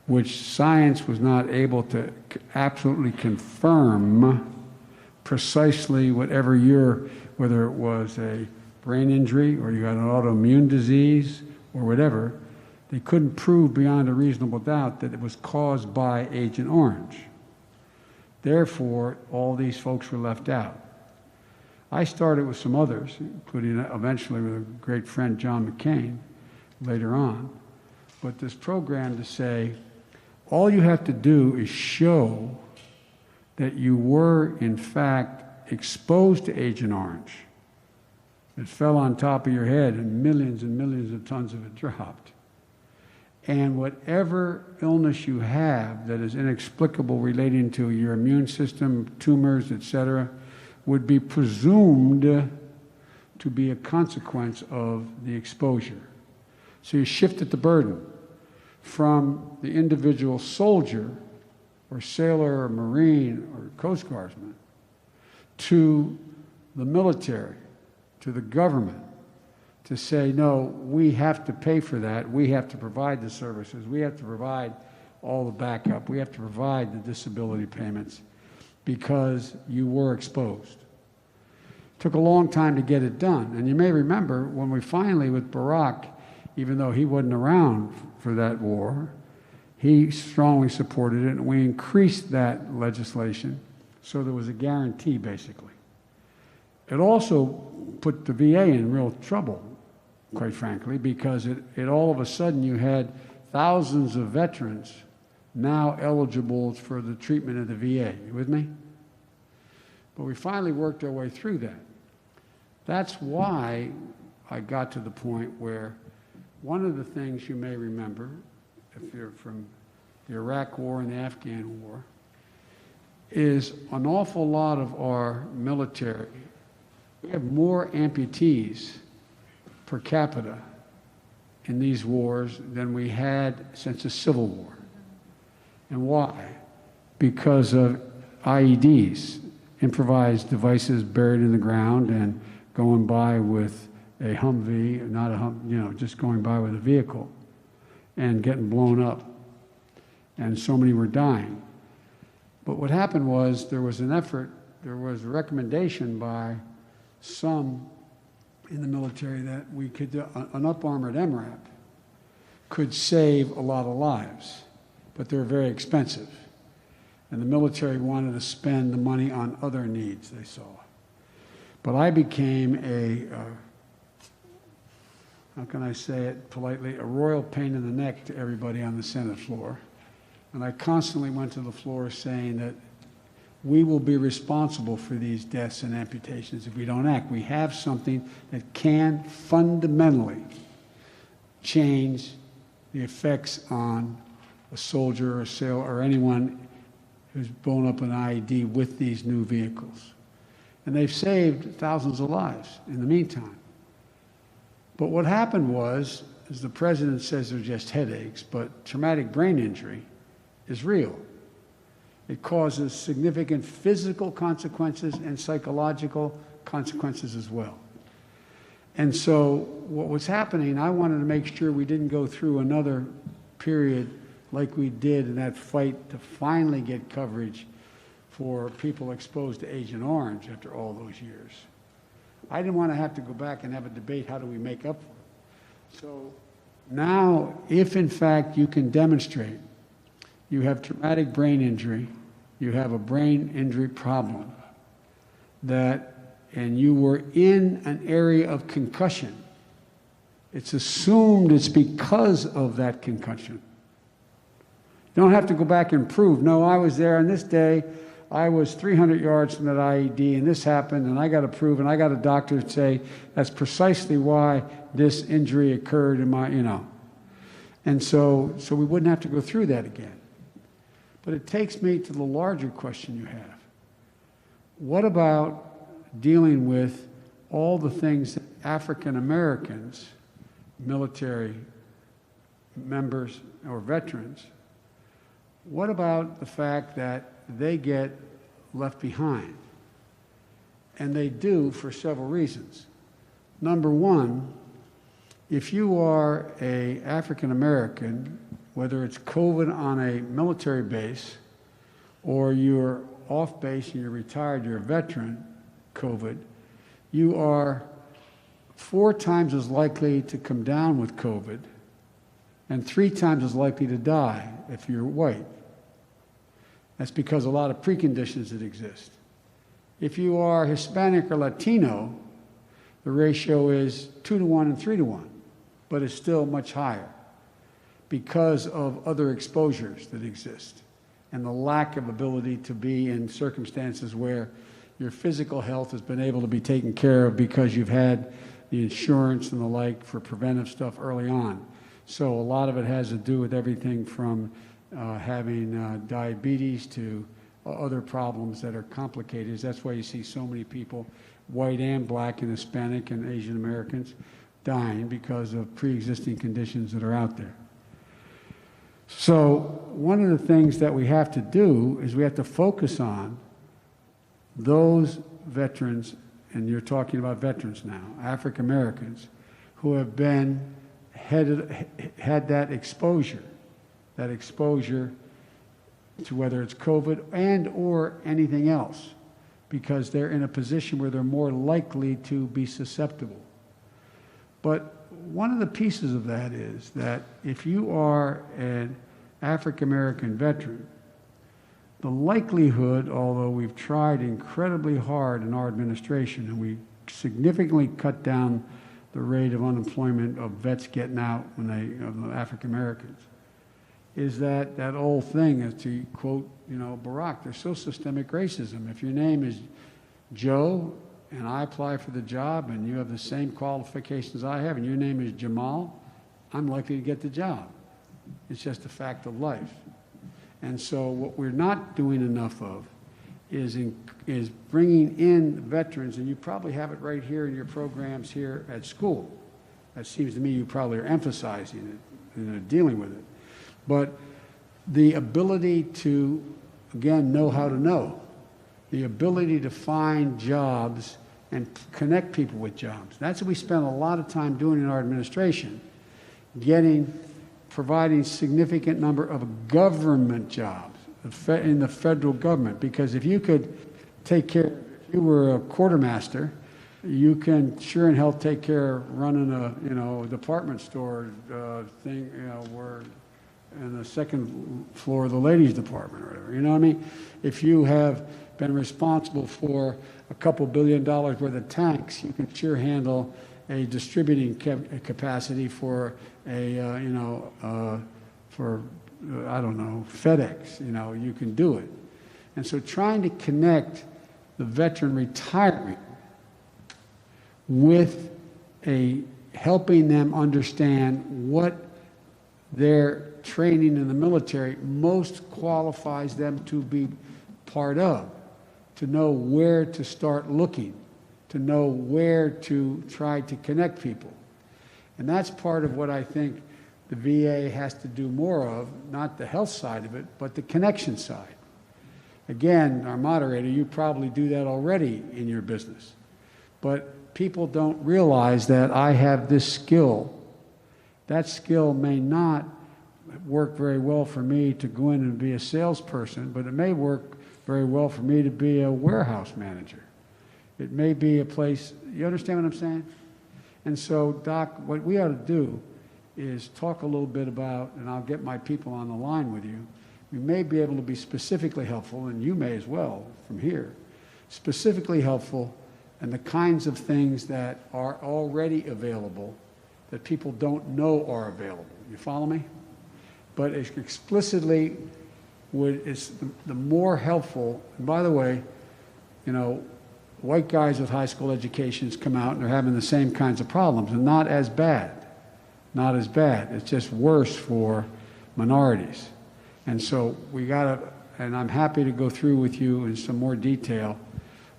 which science was not able to absolutely confirm precisely whatever whether it was a brain injury or you had an autoimmune disease or whatever, they couldn't prove beyond a reasonable doubt that it was caused by Agent Orange. Therefore, all these folks were left out. I started with some others, including eventually with a great friend, John McCain, later on. But this program to say, all you have to do is show that you were, in fact, exposed to Agent Orange. It fell on top of your head and millions of tons of it dropped. And whatever illness you have that is inexplicable relating to your immune system, tumors, etc., would be presumed to be a consequence of the exposure. So you shifted the burden from the individual soldier or sailor or Marine or Coast Guardsman to the military, to the government, to say, no, we have to pay for that, we have to provide the services, we have to provide all the backup, we have to provide the disability payments because you were exposed. Took a long time to get it done. And you may remember when we finally, with Barack, even though he wasn't around for that war, he strongly supported it, and we increased that legislation so there was a guarantee, basically. It also put the VA in real trouble, quite frankly, because it all of a sudden you had thousands of veterans now eligible for the treatment of the VA. You with me? But we finally worked our way through that. That's why I got to the point where one of the things you may remember, if you're from the Iraq War and the Afghan War, is an awful lot of our military. We have more amputees per capita in these wars than we had since the Civil War. And why? Because of IEDs, improvised devices buried in the ground and going by with a Humvee, not a just going by with a vehicle and getting blown up. And so many were dying. But what happened was there was an effort, there was a recommendation by some in the military that we could do, an up-armored MRAP could save a lot of lives, but they're very expensive. And the military wanted to spend the money on other needs they saw. But I became how can I say it politely, a royal pain in the neck to everybody on the Senate floor. And I constantly went to the floor saying that we will be responsible for these deaths and amputations if we don't act. We have something that can fundamentally change the effects on a soldier or a sailor or anyone who's blown up an IED with these new vehicles. And they've saved thousands of lives in the meantime. But what happened was, as the president says, they're just headaches, but traumatic brain injury is real. It causes significant physical consequences and psychological consequences as well. And so what was happening, I wanted to make sure we didn't go through another period like we did in that fight to finally get coverage for people exposed to Agent Orange after all those years. I didn't want to have to go back and have a debate, how do we make up for it? So now, if in fact you can demonstrate you have traumatic brain injury, you have a brain injury problem, and you were in an area of concussion, it's assumed it's because of that concussion. You don't have to go back and prove, no, I was there on this day, I was 300 yards from that IED, and this happened, and I got to prove, and I got a doctor to say that's precisely why this injury occurred in my, And so we wouldn't have to go through that again. But it takes me to the larger question you have. What about dealing with all the things that African Americans, military members or veterans, what about the fact that they get left behind? And they do for several reasons. Number one, if you are an African American, whether it's COVID on a military base or you're off base and you're retired, you're a veteran, COVID, you are 4 times as likely to come down with COVID and 3 times as likely to die if you're white. That's because a lot of preconditions that exist. If you are Hispanic or Latino, the ratio is 2 to 1 and 3 to 1, but it's still much higher because of other exposures that exist and the lack of ability to be in circumstances where your physical health has been able to be taken care of because you've had the insurance and the like for preventive stuff early on. So a lot of it has to do with everything from having diabetes to other problems that are complicated. That's why you see so many people, white and black and Hispanic and Asian Americans, dying because of pre-existing conditions that are out there. So one of the things that we have to do is we have to focus on those veterans, and you're talking about veterans now, African Americans, who have been had that exposure to whether it's COVID and or anything else, because they're in a position where they're more likely to be susceptible. But one of the pieces of that is that if you are an African American veteran, the likelihood, although we've tried incredibly hard in our administration and we significantly cut down the rate of unemployment of vets getting out when of African Americans, is that old thing, is to quote, Barack, there's still systemic racism. If your name is Joe and I apply for the job and you have the same qualifications I have and your name is Jamal, I'm likely to get the job. It's just a fact of life. And so what we're not doing enough of is bringing in veterans, and you probably have it right here in your programs here at school. That seems to me you probably are emphasizing it and dealing with it. But the ability to, again, know how to know, the ability to find jobs and connect people with jobs. That's what we spend a lot of time doing in our administration, providing significant number of government jobs in the federal government. Because if you could take care, if you were a quartermaster, you can sure and hell take care of running a department store thing, where in the second floor of the ladies department or whatever, you know what I mean? If you have been responsible for a couple $2 billion worth of tanks, you can sure handle a distributing capacity for FedEx, you can do it. And so trying to connect the veteran retiring with helping them understand what their training in the military most qualifies them to be part of, to know where to start looking, to know where to try to connect people. And that's part of what I think the VA has to do more of, not the health side of it, but the connection side. Again, our moderator, you probably do that already in your business. But people don't realize that I have this skill. That skill may not work very well for me to go in and be a salesperson, but it may work very well for me to be a warehouse manager. It may be a place, you understand what I'm saying? And so, Doc, what we ought to do is talk a little bit about, and I'll get my people on the line with you, we may be able to be specifically helpful, and you may as well from here, specifically helpful and the kinds of things that are already available that people don't know are available. You follow me? But explicitly, it's the more helpful, and by the way, white guys with high school educations come out and they're having the same kinds of problems and not as bad. not as bad. It's just worse for minorities. And so we got to, and I'm happy to go through with you in some more detail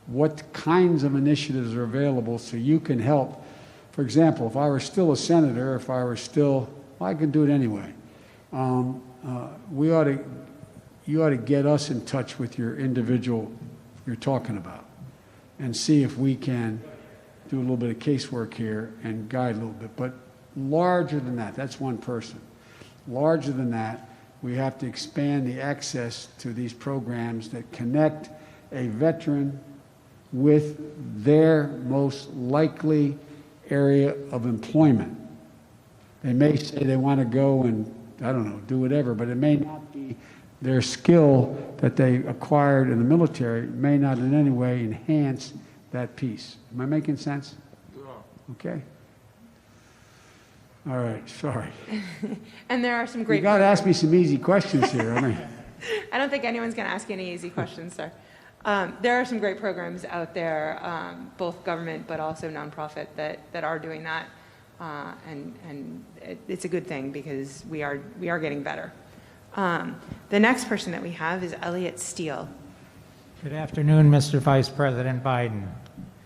what kinds of initiatives are available so you can help. For example, if I were still a senator, if I were still, well, I can do it anyway. You ought to get us in touch with your individual you're talking about and see if we can do a little bit of casework here and guide a little bit. But larger than that, that's one person. Larger than that, we have to expand the access to these programs that connect a veteran with their most likely area of employment. They may say they want to go and, I don't know, do whatever, but it may not be their skill that they acquired in the military may not in any way enhance that piece. Am I making sense? Okay. All right, sorry. And there are some great... You got to ask me some easy questions here. I mean, I don't think anyone's going to ask you any easy questions, sir. There are some great programs out there, both government but also nonprofit, that are doing that, and it's a good thing because we are getting better. The next person that we have is Elliott Steele. Good afternoon, Mr. Vice President Biden.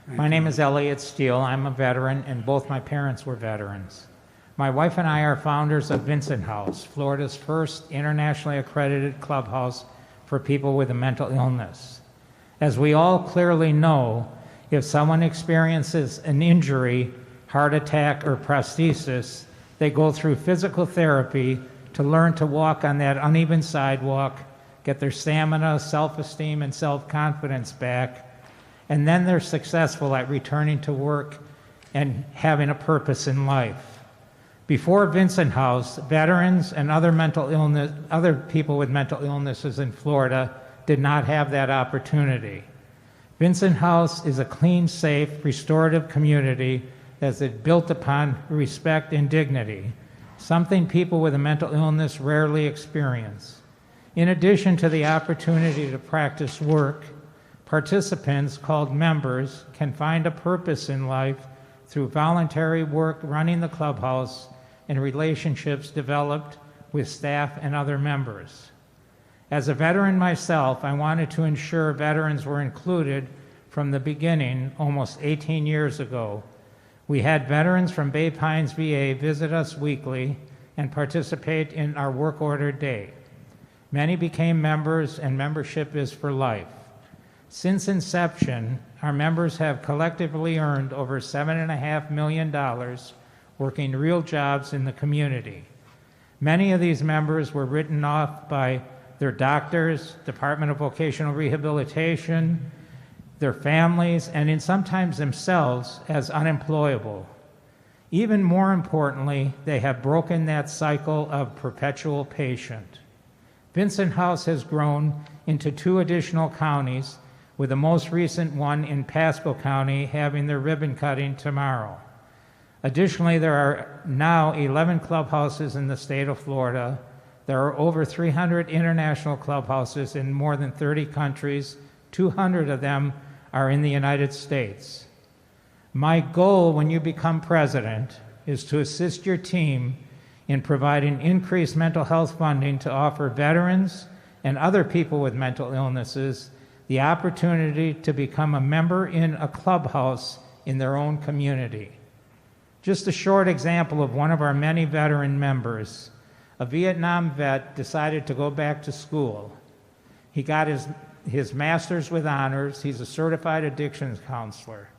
My name is Elliott Steele. I'm a veteran, and both my parents were veterans. My wife and I are founders of Vincent House, Florida's first internationally accredited clubhouse for people with a mental illness. As we all clearly know, if someone experiences an injury, heart attack, or prosthesis, they go through physical therapy to learn to walk on that uneven sidewalk, get their stamina, self-esteem, and self-confidence back, and then they're successful at returning to work and having a purpose in life. Before Vincent House, veterans and other people with mental illnesses in Florida did not have that opportunity. Vincent House is a clean, safe, restorative community that is built upon respect and dignity, something people with a mental illness rarely experience. In addition to the opportunity to practice work, participants, called members, can find a purpose in life through voluntary work running the clubhouse and relationships developed with staff and other members. As a veteran myself, I wanted to ensure veterans were included from the beginning almost 18 years ago. We had veterans from Bay Pines VA visit us weekly and participate in our work order day. Many became members, and membership is for life. Since inception, our members have collectively earned over $7.5 million working real jobs in the community. Many of these members were written off by their doctors, Department of Vocational Rehabilitation, their families, and sometimes themselves as unemployable. Even more importantly, they have broken that cycle of perpetual patient. Vincent House has grown into 2 additional counties, with the most recent one in Pasco County having their ribbon cutting tomorrow. Additionally, there are now 11 clubhouses in the state of Florida. There are over 300 international clubhouses in more than 30 countries. 200 of them are in the United States. My goal when you become president is to assist your team in providing increased mental health funding to offer veterans and other people with mental illnesses the opportunity to become a member in a clubhouse in their own community. Just a short example of one of our many veteran members. A Vietnam vet decided to go back to school. He got his master's with honors. He's a certified addictions counselor.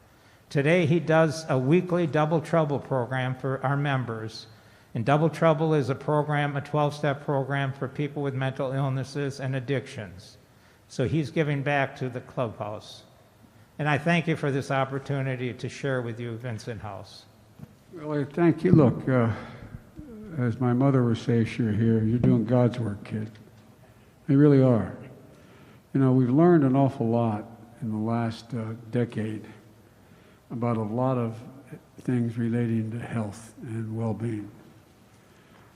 Today, he does a weekly Double Trouble program for our members. And Double Trouble is a program, a 12-step program for people with mental illnesses and addictions. So he's giving back to the clubhouse. And I thank you for this opportunity to share with you Vincent House. Well, thank you. Look, as my mother would say, if you're here, you're doing God's work, kid. They really are. You know, we've learned an awful lot in the last decade about a lot of things relating to health and well-being.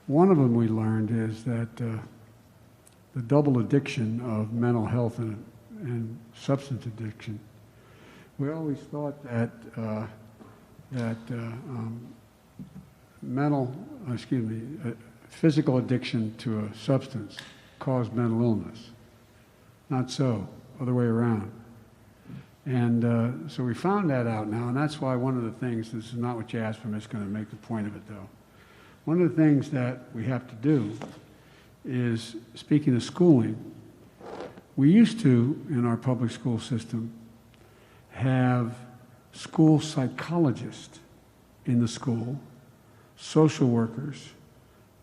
One of them we learned is that the double addiction of mental health and substance addiction. We always thought that physical addiction to a substance caused mental illness. Not so, other way around. And so we found that out now, and that's why one of the things, this is not what you asked for, I'm just going to make the point of it though. One of the things that we have to do is, speaking of schooling, we used to, in our public school system, have school psychologists in the school, social workers,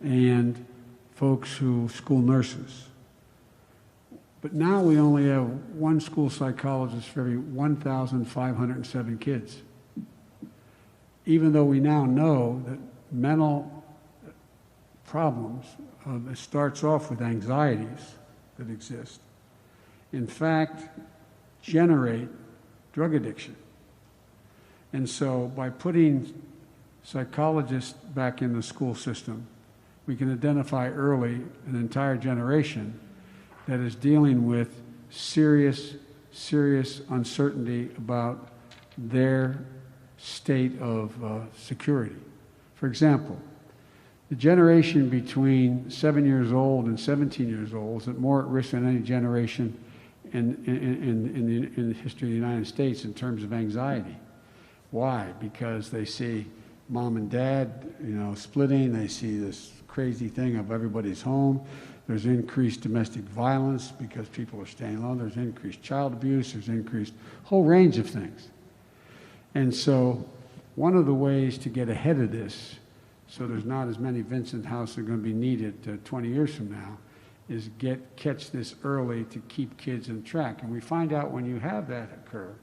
and school nurses. But now we only have one school psychologist for every 1,507 kids. Even though we now know that mental problems, it starts off with anxieties that exist, in fact, generate drug addiction. And so by putting psychologists back in the school system, we can identify early an entire generation that is dealing with serious uncertainty about their state of security. For example, the generation between 7 years old and 17 years old is more at risk than any generation in the history of the United States in terms of anxiety. Why? Because they see mom and dad, splitting. They see this crazy thing of everybody's home. There's increased domestic violence because people are staying alone. There's increased child abuse. There's increased whole range of things. And so one of the ways to get ahead of this, so there's not as many Vincent houses are going to be needed 20 years from now, is catch this early to keep kids in track. And we find out when you have that occur,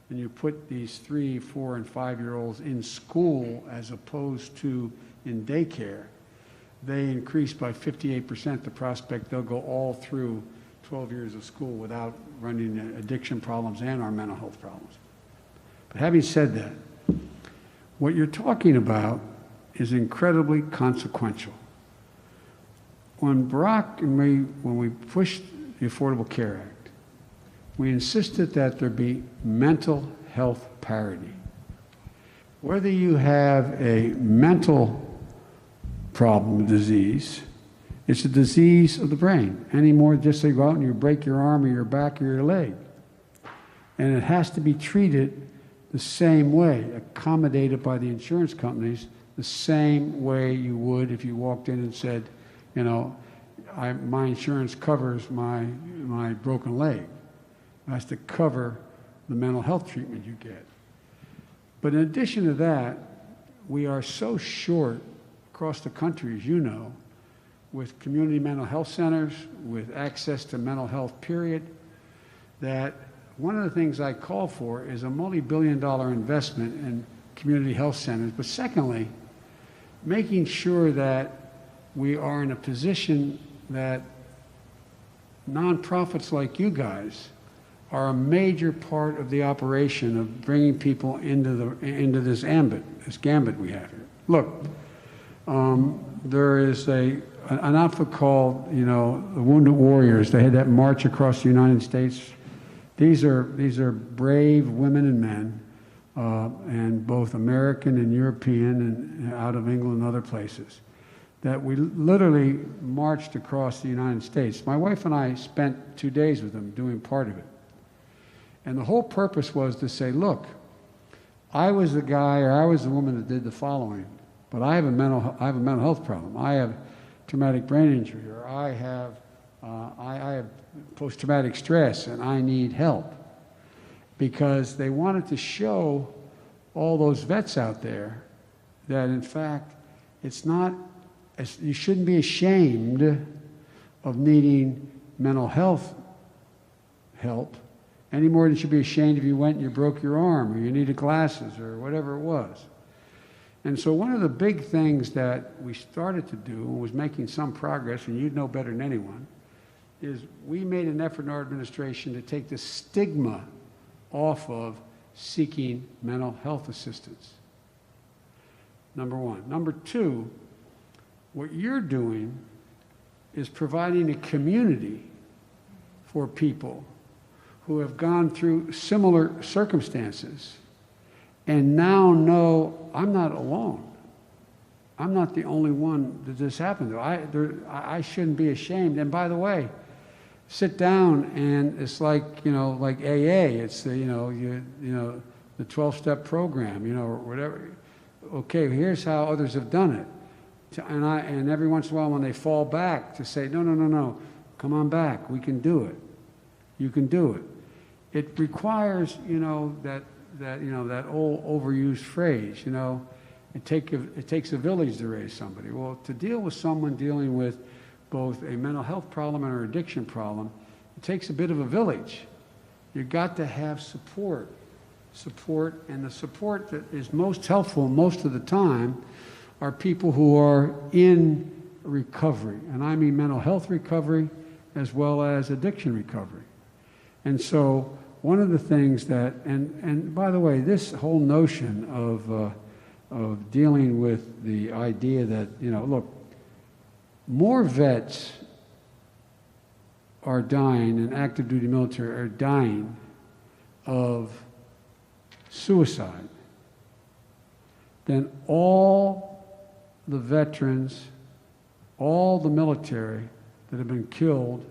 and you put these 3, 4, and 5-year-olds in school as opposed to in daycare, they increase by 58% the prospect they'll go all through 12 years of school without running addiction problems and our mental health problems. But having said that, what you're talking about is incredibly consequential. When Barack and me, when we pushed the Affordable Care Act, we insisted that there be mental health parity. Whether you have a mental problem, disease, it's a disease of the brain. Any more just say you go out and you break your arm or your back or your leg. And it has to be treated the same way, accommodated by the insurance companies, the same way you would if you walked in and said, my insurance covers my broken leg. It has to cover the mental health treatment you get. But in addition to that, we are so short across the country, as you know, with community mental health centers, with access to mental health, period, that one of the things I call for is a multi-billion-dollar investment in community health centers. But secondly, making sure that we are in a position that nonprofits like you guys are a major part of the operation of bringing people into this gambit we have here. Look, there is an outfit called, the Wounded Warriors. They had that march across the United States. These are brave women and men, and both American and European and out of England and other places, that we literally marched across the United States. My wife and I spent 2 days with them doing part of it. And the whole purpose was to say, look, I was the guy or I was the woman that did the following, but I have a mental health problem. I have traumatic brain injury, or I have post-traumatic stress, and I need help. Because they wanted to show all those vets out there that, in fact, you shouldn't be ashamed of needing mental health help any more than you should be ashamed if you went and you broke your arm or you needed glasses or whatever it was. And so one of the big things that we started to do and was making some progress, and you'd know better than anyone, is we made an effort in our administration to take the stigma off of seeking mental health assistance. Number one. Number two, what you're doing is providing a community for people who have gone through similar circumstances and now know I'm not alone. I'm not the only one that this happened to. I shouldn't be ashamed. And by the way, sit down and it's like, like AA. It's the, the 12-step program, or whatever. Okay, here's how others have done it. And every once in a while when they fall back to say, no, come on back. We can do it. You can do it. It requires, that old overused phrase, it takes a village to raise somebody. Well, to deal with someone dealing with both a mental health problem and an addiction problem, it takes a bit of a village. You've got to have support, and the support that is most helpful most of the time are people who are in recovery, and I mean mental health recovery as well as addiction recovery. And so one of the things that, and by the way, this whole notion of dealing with the idea that, look, more vets are dying, and active duty military are dying of suicide than all the veterans, all the military that have been killed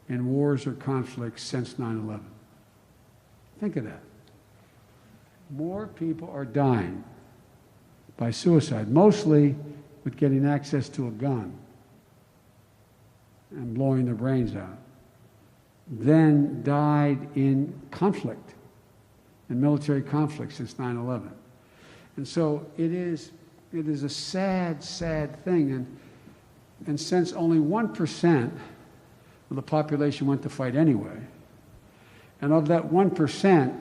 in wars or conflicts since 9/11. Think of that. More people are dying by suicide, mostly with getting access to a gun and blowing their brains out, than died in conflict, in military conflict since 9/11. And so it is a sad, sad thing. And since only 1% of the population went to fight anyway, and of that 1%,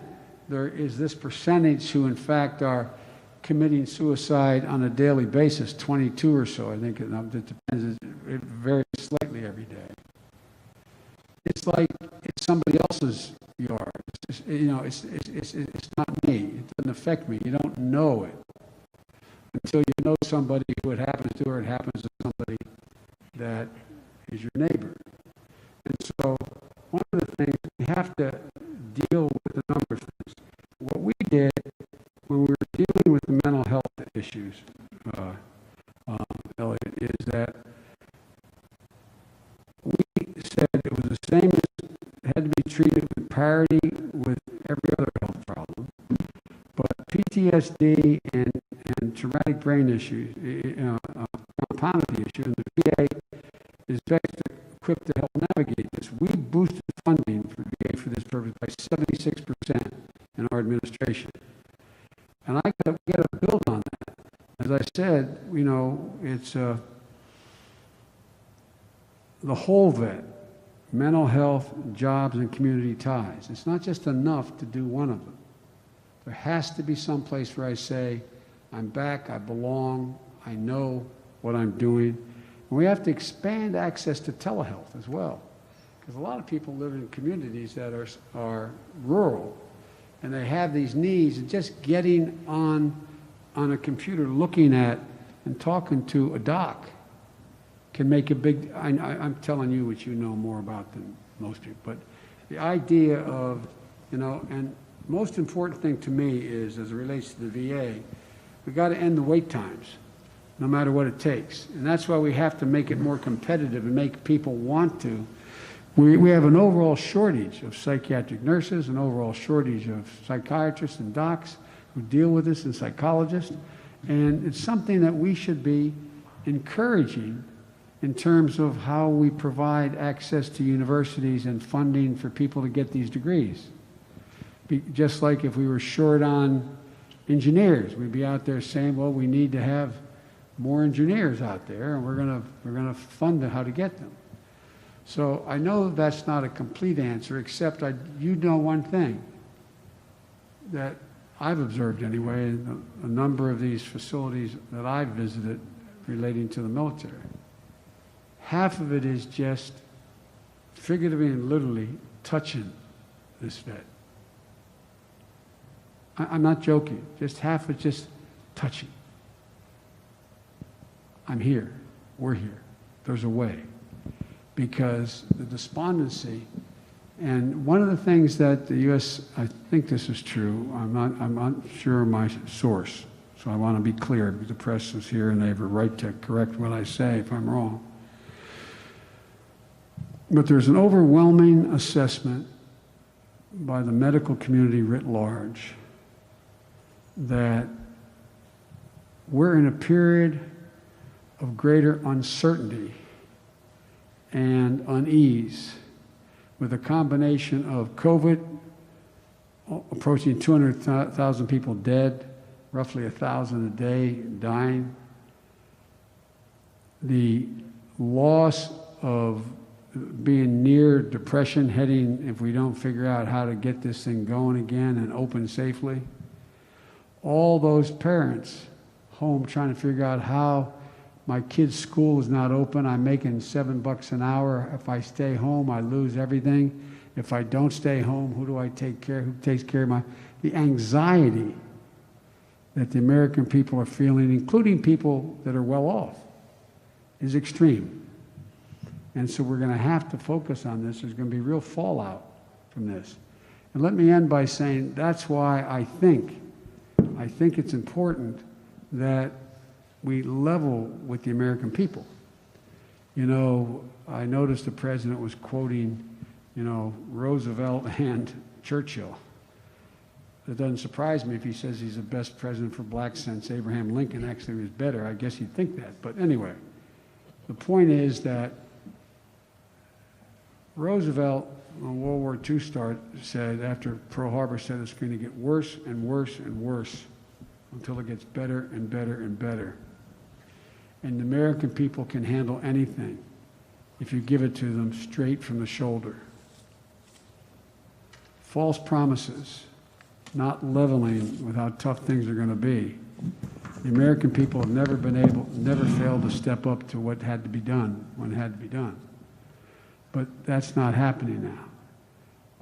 there is this percentage who in fact are committing suicide on a daily basis, 22 or so, I think it depends, it varies slightly every day. It's like it's somebody else's yard. It's not me. It doesn't affect me. You don't know it until you know somebody who it happens to, or it happens to somebody that is your neighbor. And so one of the things, we have to deal with a number of things. What we did when we were dealing with the mental health issues, Elliott, is that we said it was the same as it had to be treated with parity with every other health problem, but PTSD and traumatic brain issues, compounded the issue, and the VA is best equipped to help navigate this. We boosted funding for VA for this purpose by 76% in our administration. And we got to build on that. As I said, it's the whole vet, mental health, jobs, and community ties. It's not just enough to do one of them. There has to be some place where I say, I'm back, I belong, I know what I'm doing. And we have to expand access to telehealth as well. Because a lot of people live in communities that are rural, and they have these needs, and just getting on a computer, looking at and talking to a doc can make a big, I'm telling you what you know more about than most people, but the idea of, and most important thing to me is, as it relates to the VA, we got to end the wait times, no matter what it takes. And that's why we have to make it more competitive and make people want to. We have an overall shortage of psychiatric nurses, an overall shortage of psychiatrists and docs who deal with this, and psychologists. And it's something that we should be encouraging in terms of how we provide access to universities and funding for people to get these degrees. Just like if we were short on engineers, we'd be out there saying, well, we need to have more engineers out there, and we're gonna fund how to get them. So I know that's not a complete answer, except you know one thing that I've observed anyway in a number of these facilities that I've visited relating to the military. Half of it is just figuratively and literally touching this vet. I'm not joking. Just half of it just touching. I'm here. We're here. There's a way. Because the despondency, and one of the things that the U.S., I think this is true, I'm not sure of my source, So I want to be clear, because the press is here and they have a right to correct what I say if I'm wrong. But there's an overwhelming assessment by the medical community writ large that we're in a period of greater uncertainty and unease with a combination of COVID, approaching 200,000 people dead, roughly 1,000 a day dying, the loss of being near depression, heading, if we don't figure out how to get this thing going again and open safely. All those parents home trying to figure out how my kid's school is not open. I'm making $7 an hour. If I stay home, I lose everything. If I don't stay home, who do I take care of? Who takes care of the anxiety that the American people are feeling, including people that are well off, is extreme. And so we're going to have to focus on this. There's going to be real fallout from this. And let me end by saying that's why I think it's important that we level with the American people. You know, I noticed the president was quoting, Roosevelt and Churchill. It doesn't surprise me if he says he's the best president for blacks since Abraham Lincoln. Actually, was better. I guess you'd think that. But anyway, the point is that Roosevelt, when World War II said, after Pearl Harbor, said it's going to get worse and worse and worse until it gets better and better and better. And the American people can handle anything if you give it to them straight from the shoulder. False promises, not leveling with how tough things are going to be. The American people have never failed to step up to what had to be done when it had to be done. But that's not happening now.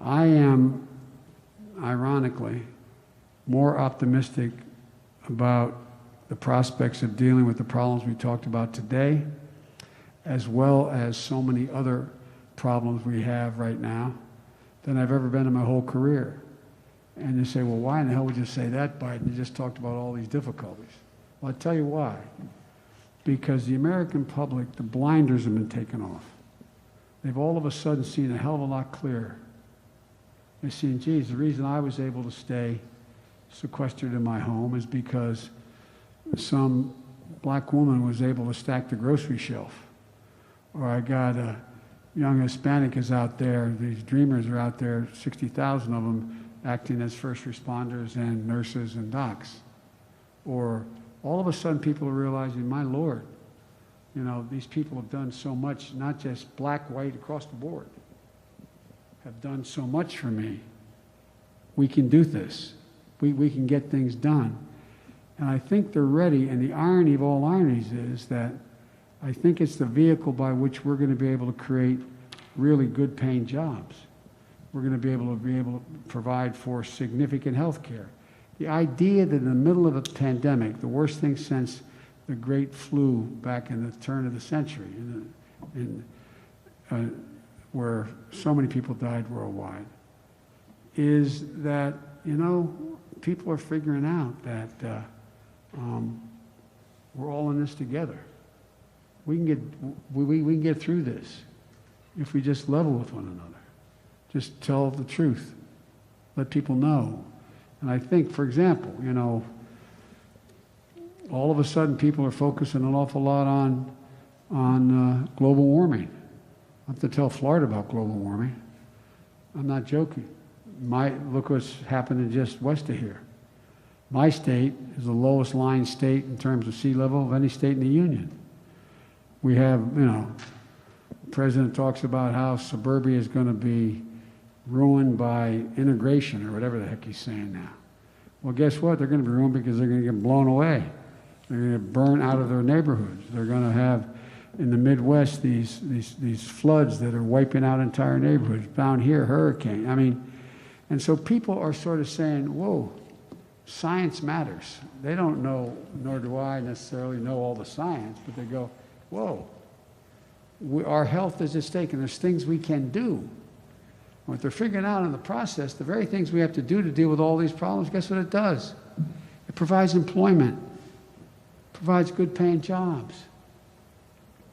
I am, ironically, more optimistic about the prospects of dealing with the problems we talked about today, as well as so many other problems we have right now, than I've ever been in my whole career. And you say, well, why in the hell would you say that, Biden? You just talked about all these difficulties. Well, I'll tell you why. Because the American public, the blinders have been taken off. They've all of a sudden seen a hell of a lot clearer. They've seen, geez, the reason I was able to stay sequestered in my home is because some black woman was able to stack the grocery shelf. Or I got a young Hispanic is out there, these dreamers are out there, 60,000 of them acting as first responders and nurses and docs. Or all of a sudden people are realizing, my Lord, these people have done so much, not just black, white, across the board, have done so much for me. We can do this. We can get things done. And I think they're ready, and the irony of all ironies is that I think it's the vehicle by which we're going to be able to create really good paying jobs. We're going to be able to provide for significant health care. The idea that in the middle of a pandemic, the worst thing since the great flu back in the turn of the century, where so many people died worldwide, is that, people are figuring out that we're all in this together. We can get through this if we just level with one another. Just tell the truth. Let people know. And I think, for example, all of a sudden people are focusing an awful lot on global warming. I have to tell Florida about global warming. I'm not joking. Look what's happening just west of here. My state is the lowest lying state in terms of sea level of any state in the union. We have, the president talks about how suburbia is going to be ruined by integration or whatever the heck he's saying now. Well, guess what? They're going to be ruined because they're going to get blown away. They're going to get burned out of their neighborhoods. They're going to have, in the Midwest, these floods that are wiping out entire neighborhoods. Down here, hurricane. And so people are sort of saying, whoa, science matters. They don't know, nor do I necessarily know all the science, but they go, whoa, our health is at stake, and there's things we can do. What they're figuring out in the process, the very things we have to do to deal with all these problems, guess what it does? It provides employment. provides good paying jobs.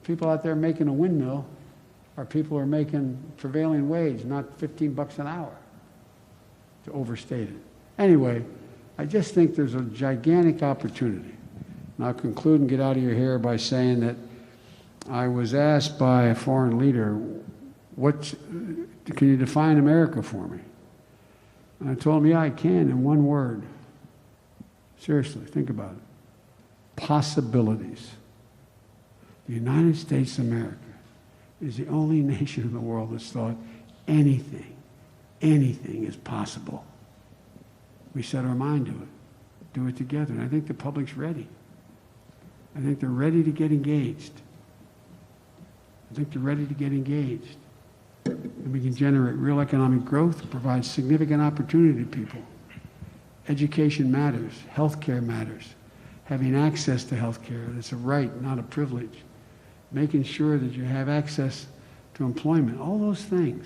People out there making a windmill are people who are making prevailing wage, not 15 bucks an hour, to overstate it. Anyway, I just think there's a gigantic opportunity. And I'll conclude and get out of your hair by saying that I was asked by a foreign leader, can you define America for me? And I told him, yeah, I can, in one word. Seriously, think about it. Possibilities. The United States of America is the only nation in the world that's thought anything is possible. We set our mind to it, do it together, and I think the public's ready. I think they're ready to get engaged. And we can generate real economic growth, provide significant opportunity to people. Education matters, healthcare matters. Having access to healthcare, that's a right, not a privilege. Making sure that you have access to employment, all those things.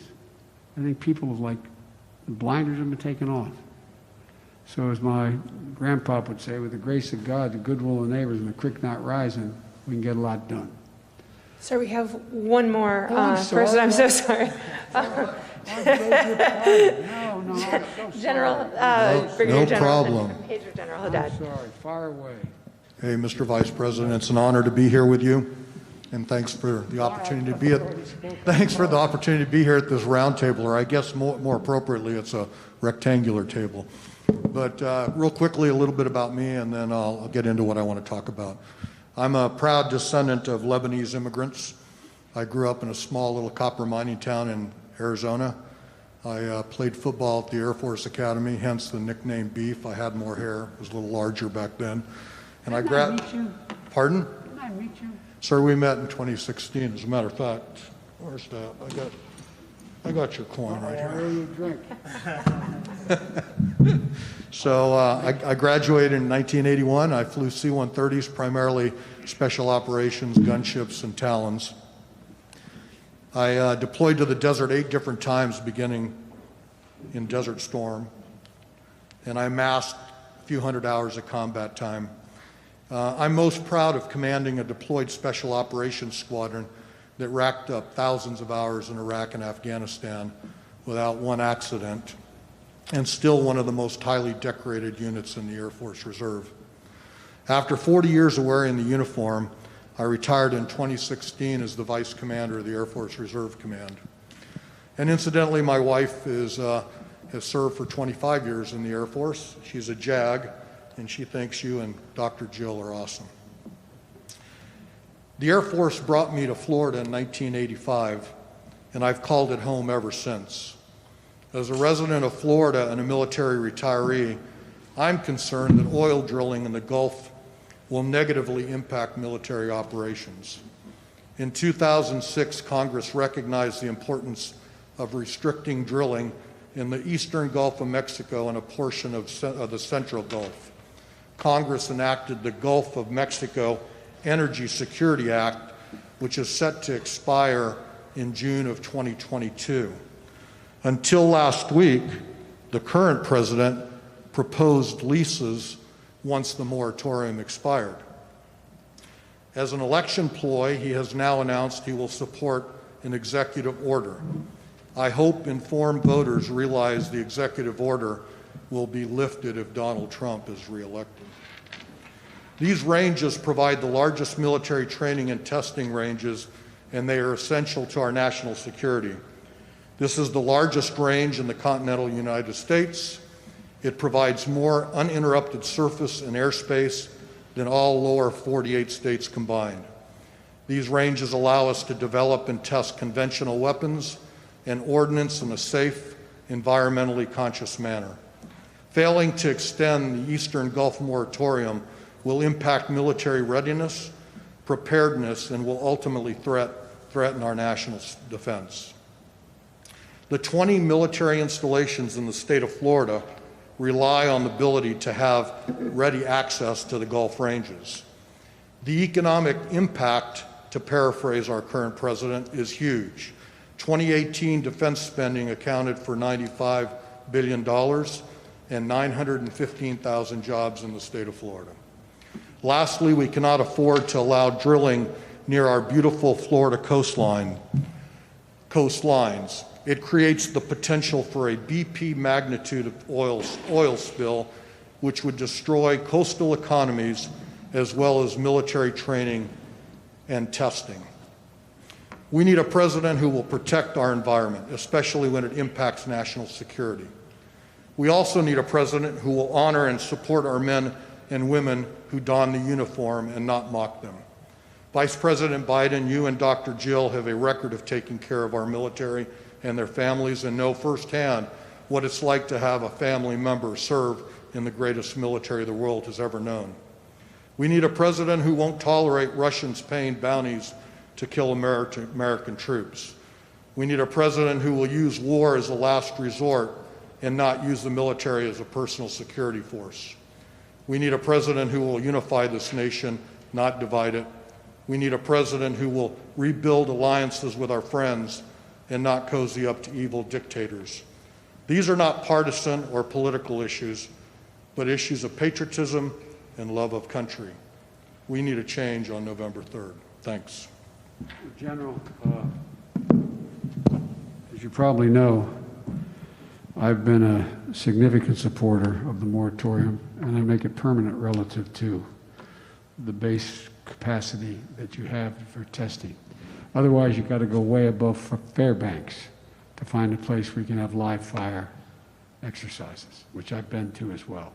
I think people have the blinders have been taken off. So as my grandpa would say, with the grace of God, the goodwill of neighbors, and the creek not rising, we can get a lot done. Sir, we have one more I'm person. I'm so sorry. No, General, No Brigadier General. problem. Major General I'm Haddad. sorry, fire away. Hey, Mr. Vice President, it's an honor to be here with you, and thanks for the opportunity to be here at this round table, or I guess more appropriately, it's a rectangular table. But real quickly, a little bit about me, and then I'll get into what I want to talk about. I'm a proud descendant of Lebanese immigrants. I grew up in a small little copper mining town in Arizona. I played football at the Air Force Academy, hence the nickname Beef. I had more hair, was a little larger back then. And Didn't I meet you? Pardon? Didn't I meet you? Sir, we met in 2016. As a matter of fact, where's that? I got your coin right here. Where you drink? So I graduated in 1981. I flew C-130s, primarily special operations, gunships, and Talons. I deployed to the desert 8 different times, beginning in Desert Storm, and I amassed a few hundred hours of combat time. I'm most proud of commanding a deployed special operations squadron that racked up thousands of hours in Iraq and Afghanistan without one accident, and still one of the most highly decorated units in the Air Force Reserve. After 40 years of wearing the uniform, I retired in 2016 as the Vice Commander of the Air Force Reserve Command. And incidentally, my wife has served for 25 years in the Air Force. She's a JAG, and she thinks you and Dr. Jill are awesome. The Air Force brought me to Florida in 1985, and I've called it home ever since. As a resident of Florida and a military retiree, I'm concerned that oil drilling in the Gulf will negatively impact military operations. In 2006, Congress recognized the importance of restricting drilling in the eastern Gulf of Mexico and a portion of the central Gulf. Congress enacted the Gulf of Mexico Energy Security Act, which is set to expire in June of 2022. Until last week, the current president proposed leases once the moratorium expired. As an election ploy, he has now announced he will support an executive order. I hope informed voters realize the executive order will be lifted if Donald Trump is reelected. These ranges provide the largest military training and testing ranges, and they are essential to our national security. This is the largest range in the continental United States. It provides more uninterrupted surface and airspace than all lower 48 states combined. These ranges allow us to develop and test conventional weapons and ordnance in a safe, environmentally conscious manner. Failing to extend the Eastern Gulf moratorium will impact military readiness, preparedness, and will ultimately threaten our national defense. The 20 military installations in the state of Florida rely on the ability to have ready access to the Gulf ranges. The economic impact, to paraphrase our current president, is huge. 2018 defense spending accounted for $95 billion and 915,000 jobs in the state of Florida. Lastly, we cannot afford to allow drilling near our beautiful Florida coastlines. It creates the potential for a BP magnitude of oil spill, which would destroy coastal economies as well as military training and testing. We need a president who will protect our environment, especially when it impacts national security. We also need a president who will honor and support our men and women who don the uniform and not mock them. Vice President Biden, you and Dr. Jill have a record of taking care of our military and their families and know firsthand what it's like to have a family member serve in the greatest military the world has ever known. We need a president who won't tolerate Russians paying bounties to kill American troops. We need a president who will use war as a last resort and not use the military as a personal security force. We need a president who will unify this nation, not divide it. We need a president who will rebuild alliances with our friends and not cozy up to evil dictators. These are not partisan or political issues, but issues of patriotism and love of country. We need a change on November 3rd. Thanks. General, as you probably know, I've been a significant supporter of the moratorium, and I make it permanent relative to the base capacity that you have for testing. Otherwise, you've got to go way above Fairbanks to find a place where you can have live fire exercises, which I've been to as well.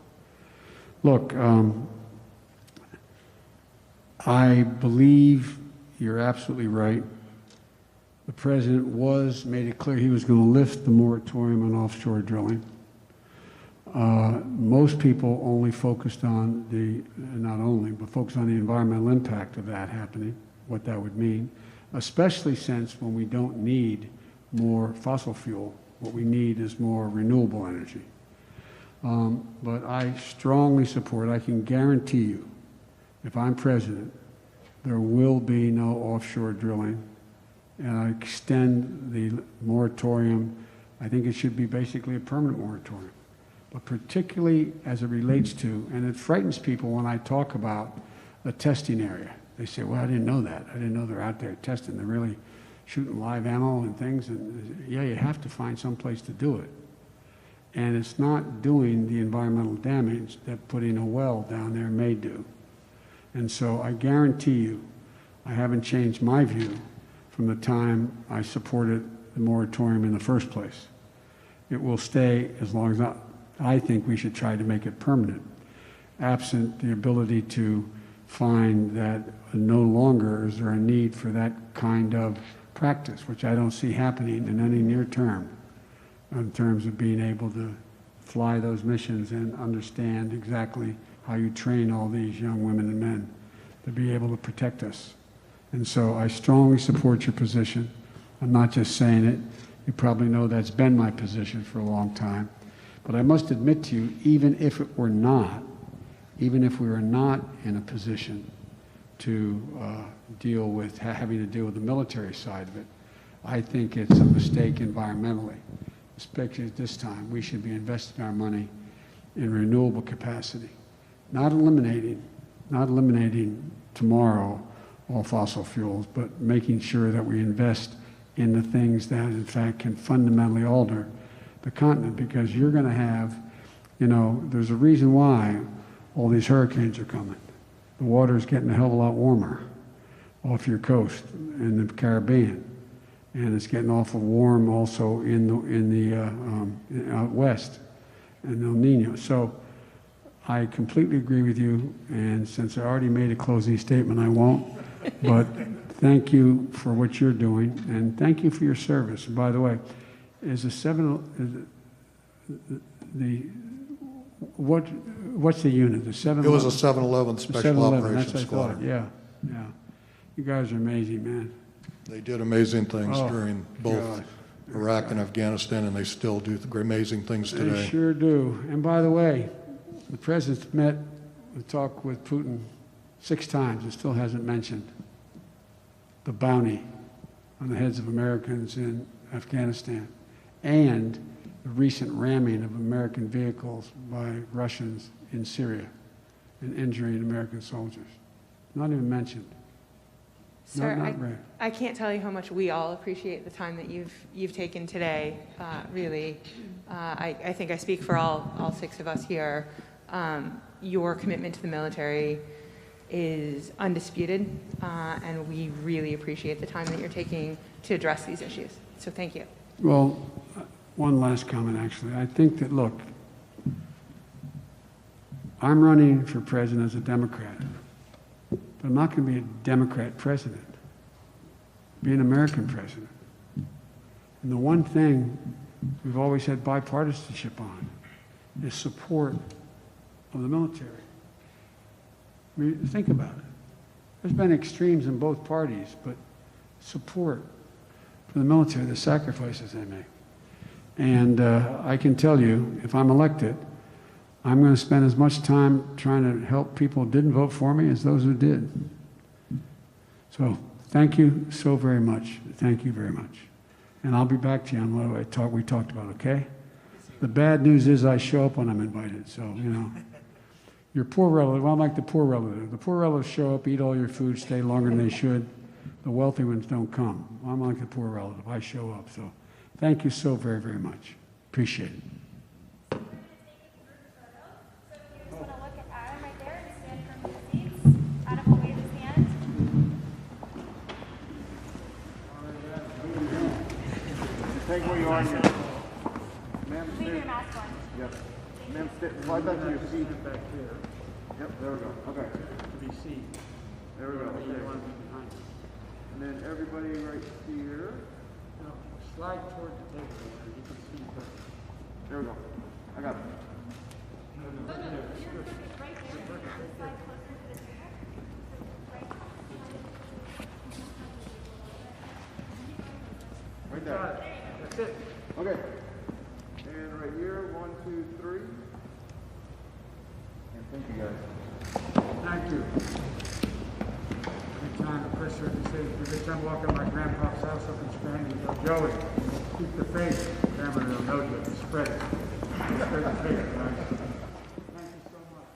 Look, I believe you're absolutely right. The president made it clear he was going to lift the moratorium on offshore drilling. Most people only focused on focused on the environmental impact of that happening, what that would mean, especially since when we don't need more fossil fuel, what we need is more renewable energy. But I strongly support, I can guarantee you, if I'm president, there will be no offshore drilling. And I extend the moratorium. I think it should be basically a permanent moratorium. But particularly as it relates to, and it frightens people when I talk about a testing area. They say, well, I didn't know that. I didn't know they're out there testing. They're really shooting live ammo and things. And yeah, you have to find some place to do it. And it's not doing the environmental damage that putting a well down there may do. And so I guarantee you, I haven't changed my view from the time I supported the moratorium in the first place. It will stay as long as I think we should try to make it permanent, absent the ability to find that no longer is there a need for that kind of practice, which I don't see happening in any near term, in terms of being able to fly those missions and understand exactly how you train all these young women and men to be able to protect us. And so I strongly support your position. I'm not just saying it. You probably know that's been my position for a long time. But I must admit to you, even if we were not in a position to deal with having to deal with the military side of it, I think it's a mistake environmentally, especially at this time. We should be investing our money in renewable capacity, not eliminating tomorrow all fossil fuels, but making sure that we invest in the things that in fact can fundamentally alter the continent, because you're going to have, there's a reason why all these hurricanes are coming. The water is getting a hell of a lot warmer off your coast in the Caribbean, and it's getting awful warm also in the out west, and El Nino. So I completely agree with you, and since I already made a closing statement, I won't. But thank you for what you're doing, and thank you for your service. And by the way, what's the unit? The 711? It was a 711 Special Operations Squadron. Yeah. You guys are amazing, man. They did amazing things during both Iraq and Afghanistan, and they still do amazing things today. They sure do. And by the way, the president's met and talked with Putin 6 times and still hasn't mentioned the bounty on the heads of Americans in Afghanistan and the recent ramming of American vehicles by Russians in Syria. and injuring American soldiers. Not even mentioned. Sir, Not read. I can't tell you how much we all appreciate the time that you've taken today, really. I think I speak for all 6 of us here. Your commitment to the military is undisputed, and we really appreciate the time that you're taking to address these issues. So thank you. Well, one last comment, actually. I think that, look, I'm running for president as a Democrat, but I'm not going to be a Democrat president. Be an American president. And the one thing we've always had bipartisanship on is support of the military. I mean, think about it. There's been extremes in both parties, but support for the military, the sacrifices they make. And I can tell you, if I'm elected, I'm going to spend as much time trying to help people who didn't vote for me as those who did. So thank you so very much. Thank you very much. And I'll be back to you on what we talked about, okay? The bad news is I show up when I'm invited, so, you know. Your poor relative, well, I'm like the poor relative. The poor relatives show up, eat all your food, stay longer than they should. The wealthy ones don't come. I'm like the poor relative. I show up, so thank you so very, very much. Appreciate it. Take where you are here. Ma'am, leave your mask on. Yep. Ma'am, slide back to your seat. Back here. Yep, there we go. Okay. To be seen. There we go. Okay. And then everybody right here. No, slide toward the table. You can see better. There we go. I got it. Right there. That's it. Okay. And right here, 1, 2, 3. And thank you guys. Thank you. Every time a person says, every time I walk in my grandpa's house up in Scranton, he goes, Joey, keep the faith. Family will know you. Spread it. Spread the faith, guys. Thank you so much.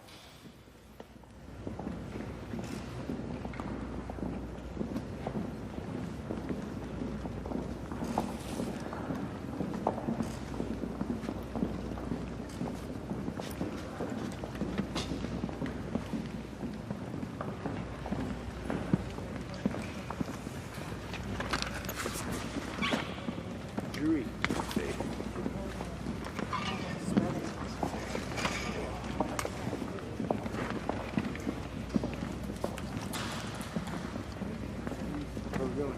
How's it going?